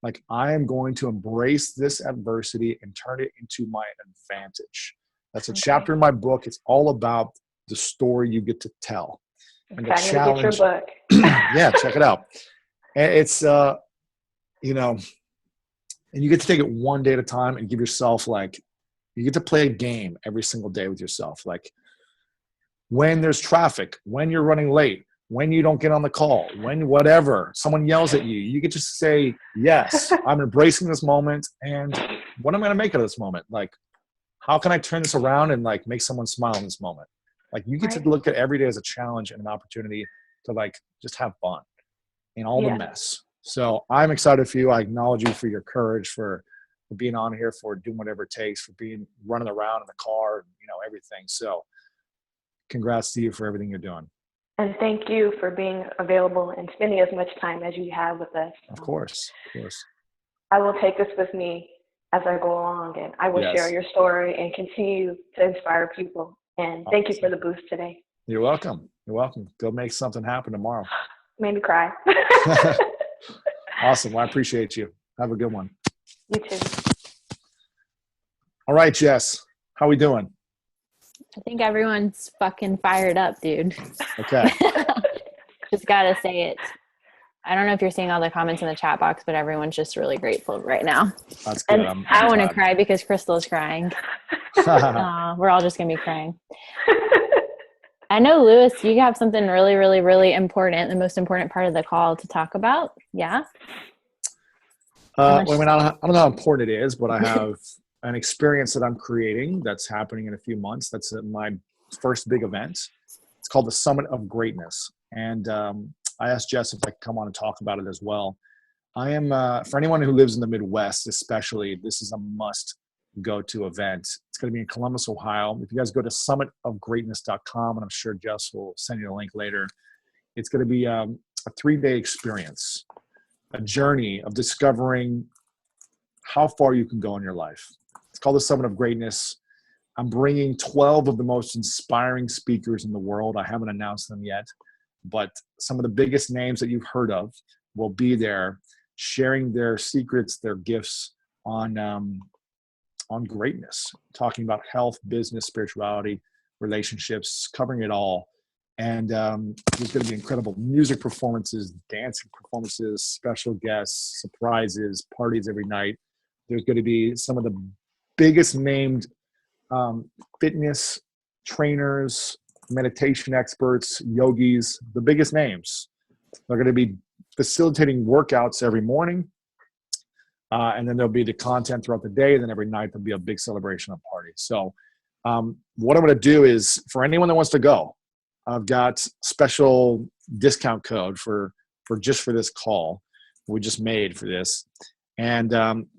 Like, I am going to embrace this adversity and turn it into my advantage. That's a chapter in my book. It's all about the story you get to tell. And the challenge. Get your book. Yeah, check it out. And it's, you know, and you get to take it one day at a time and give yourself, like, you get to play a game every single day with yourself. Like, when there's traffic, when you're running late, when you don't get on the call, when whatever, someone yells at you, you get to say, yes, I'm embracing this moment, and what am I going to make of this moment? Like, how can I turn this around and, like, make someone smile in this moment? Like, you get to look at every day as a challenge and an opportunity to, like, just have fun in all the mess. So I'm excited for you. I acknowledge you for your courage, for being on here, for doing whatever it takes, for running around in the car, you know, everything. So congrats to you for everything you're doing. And thank you for being available and spending as much time as you have with us. Of course, of course. I will take this with me as I go along, and I will share your story and continue to inspire people. And thank you for the boost today. You're welcome. You're welcome. Go make something happen tomorrow. Made me cry. Awesome. Well, I appreciate you. Have a good one. You too. All right, Jess. How we doing? I think everyone's fucking fired up, dude. Okay. Just gotta say it. I don't know if you're seeing all the comments in the chat box, but everyone's just really grateful right now. That's good. And I want to cry because Crystal's crying. We're all just gonna be crying. I know, Lewis, you have something really, really, really important, the most important part of the call to talk about. Yeah? I don't know how important it is, but I have an experience that I'm creating that's happening in a few months. That's my first big event. It's called the Summit of Greatness. And I asked Jess if I could come on and talk about it as well. I am, for anyone who lives in the Midwest especially, this is a must go-to event. It's going to be in Columbus, Ohio. If you guys go to summitofgreatness.com, and I'm sure Jess will send you a link later, it's going to be a 3-day experience, a journey of discovering how far you can go in your life. It's called the Summit of Greatness. I'm bringing 12 of the most inspiring speakers in the world. I haven't announced them yet, but some of the biggest names that you've heard of will be there sharing their secrets, their gifts on greatness, talking about health, business, spirituality, relationships, covering it all. And there's going to be incredible music performances, dancing performances, special guests, surprises, parties every night. There's going to be some of the biggest named fitness trainers, meditation experts, yogis, the biggest names. They're going to be facilitating workouts every morning. And then there'll be the content throughout the day. And then every night there'll be a big celebration, a party. So what I'm going to do is, for anyone that wants to go, I've got special discount code for this call we just made for this. And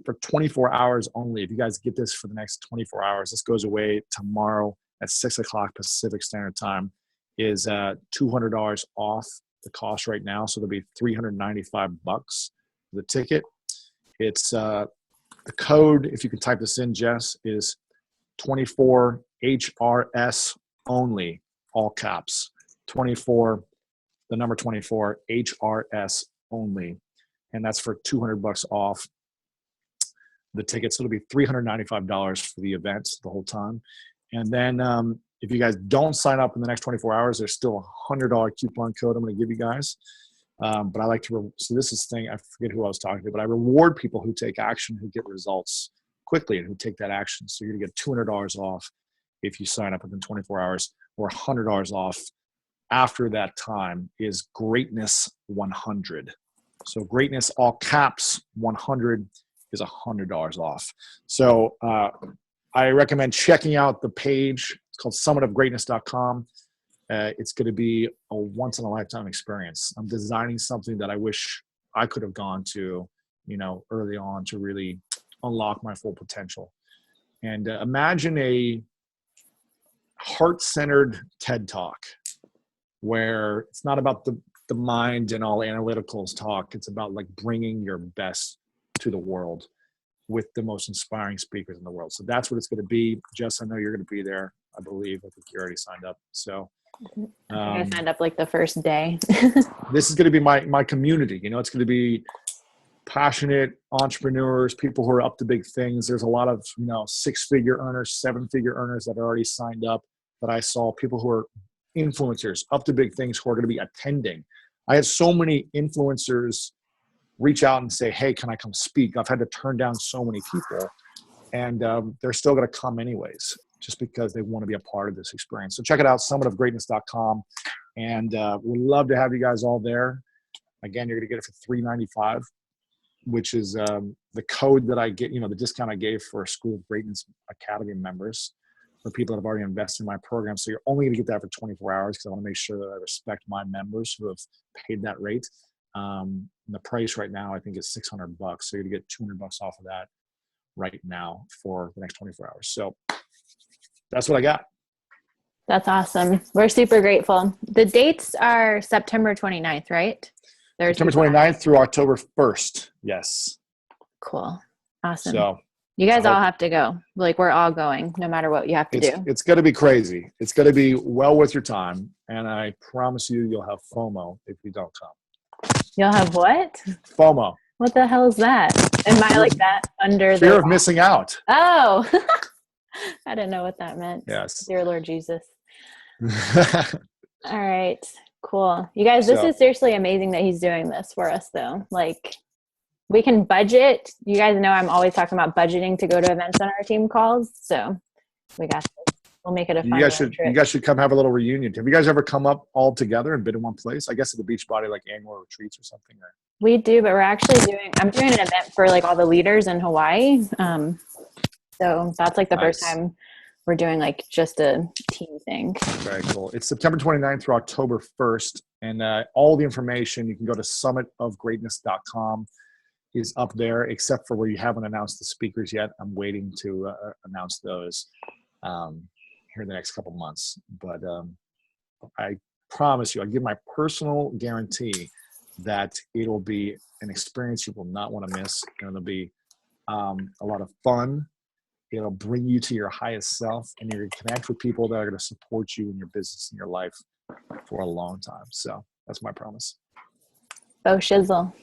for 24 hours only, if you guys get this for the next 24 hours, this goes away tomorrow at 6 o'clock Pacific Standard Time, is $200 off the cost right now. So there'll be $395 for the ticket. It's the code, if you can type this in, Jess, is 24 HRS only, all caps. 24, the number 24 HRS only. And that's for $200 off the tickets. So it'll be $395 for the event the whole time. And then if you guys don't sign up in the next 24 hours, there's still a $100 coupon code I'm going to give you guys. But I like to, so this is the thing, I forget who I was talking to, but I reward people who take action, who get results quickly and who take that action. So you're going to get $200 off if you sign up within 24 hours, or $100 off after that time is Greatness 100. So Greatness, all caps, 100 is $100 off. So I recommend checking out the page. It's called summitofgreatness.com. It's going to be a once-in-a-lifetime experience. I'm designing something that I wish I could have gone to, early on to really unlock my full potential. And imagine a heart-centered TED Talk where it's not about the mind and all analyticals talk. It's about like bringing your best to the world with the most inspiring speakers in the world. So that's what it's going to be. Jess, I know you're going to be there. I believe. I think you already signed up. So I signed up like the first day. This is going to be my community. It's going to be passionate entrepreneurs, people who are up to big things. There's a lot of 6-figure earners, 7-figure earners that are already signed up that I saw. People who are influencers, up to big things, who are going to be attending. I had so many influencers reach out and say, hey, can I come speak? I've had to turn down so many people, and they're still going to come anyways, just because they want to be a part of this experience. So check it out, summitofgreatness.com. And we'd love to have you guys all there. Again, you're going to get it for $395, which is the code that I get, the discount I gave for School of Greatness Academy members, for people that have already invested in my program. So you're only going to get that for 24 hours because I want to make sure that I respect my members who have paid that rate. The price right now, I think, is $600. So you're going to get $200 off of that right now for the next 24 hours. So that's what I got. That's awesome. We're super grateful. The dates are September 29th, right? September 29th through October 1st. Yes. Cool. Awesome. So You guys all have to go. Like, we're all going, no matter what you have to do. It's going to be crazy. It's going to be well worth your time. And I promise you'll have FOMO if you don't come. You'll have what? FOMO. What the hell is that? Am I like that under Fear of missing out. Oh, I didn't know what that meant. Yes. Dear Lord Jesus. All right, cool. You guys, this is seriously amazing that he's doing this for us, though. Like, we can budget. You guys know I'm always talking about budgeting to go to events on our team calls. So we got this. We'll make it a fun trip. You guys should come have a little reunion. Have you guys ever come up all together and been in one place? I guess at the Beachbody, like annual retreats or something. We do, but we're actually I'm doing an event for like all the leaders in Hawaii. So that's like the first time we're doing like just a team thing. Very cool. It's September 29th through October 1st. And all the information, you can go to summitofgreatness.com is up there, except for where you haven't announced the speakers yet. I'm waiting to announce those here in the next couple months. But I promise you, I give my personal guarantee that it'll be an experience you will not want to miss. And it'll be a lot of fun. It'll bring you to your highest self, and you're going to connect with people that are going to support you in your business and your life for a long time. So that's my promise. Oh, shizzle.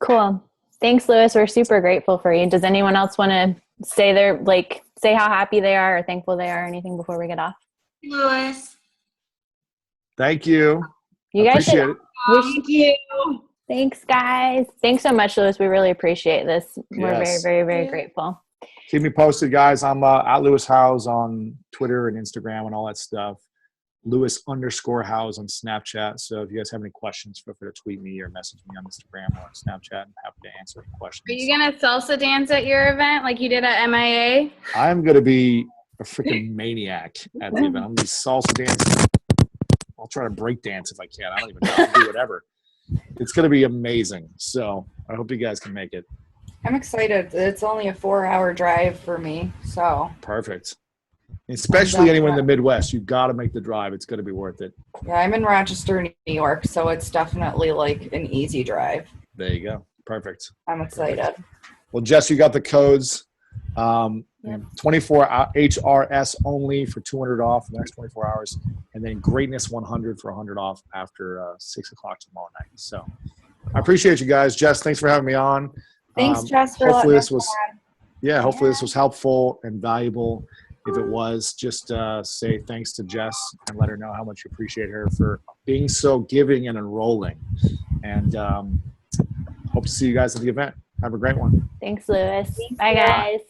Cool. Thanks, Lewis. We're super grateful for you. Does anyone else want to say how happy they are or thankful they are or anything before we get off? Lewis. Thank you. You guys appreciate it. Thank you. Thanks, guys. Thanks so much, Lewis. We really appreciate this. We're Yes. very, very, very grateful. Keep me posted, guys. I'm at Lewis Howes on Twitter and Instagram and all that stuff. Lewis_Howes on Snapchat. So if you guys have any questions, feel free to tweet me or message me on Instagram or on Snapchat. I'm happy to answer any questions. Are you going to salsa dance at your event like you did at MIA? I'm going to be a freaking maniac at the event. I'm going to be salsa dancing. I'll try to break dance if I can. I don't even know. I'll do whatever. It's going to be amazing. So I hope you guys can make it. I'm excited. It's only a 4-hour drive for me. So Perfect. Especially anyone in the Midwest, you've got to make the drive. It's going to be worth it. yeah, I'm in Rochester, New York, so it's definitely like an easy drive. There you go. Perfect. I'm excited. Well, Jess, you got the codes. 24 HRS only for $200 off for the next 24 hours. And then Greatness 100 for $100 off after 6 o'clock tomorrow night. So I appreciate you guys. Jess, thanks for having me on. Thanks, Jess, for hopefully letting this us was hopefully this was helpful and valuable. If it was, just say thanks to Jess and let her know how much you appreciate her for being so giving and enrolling. And hope to see you guys at the event. Have a great one. Thanks, Lewis. Bye, guys.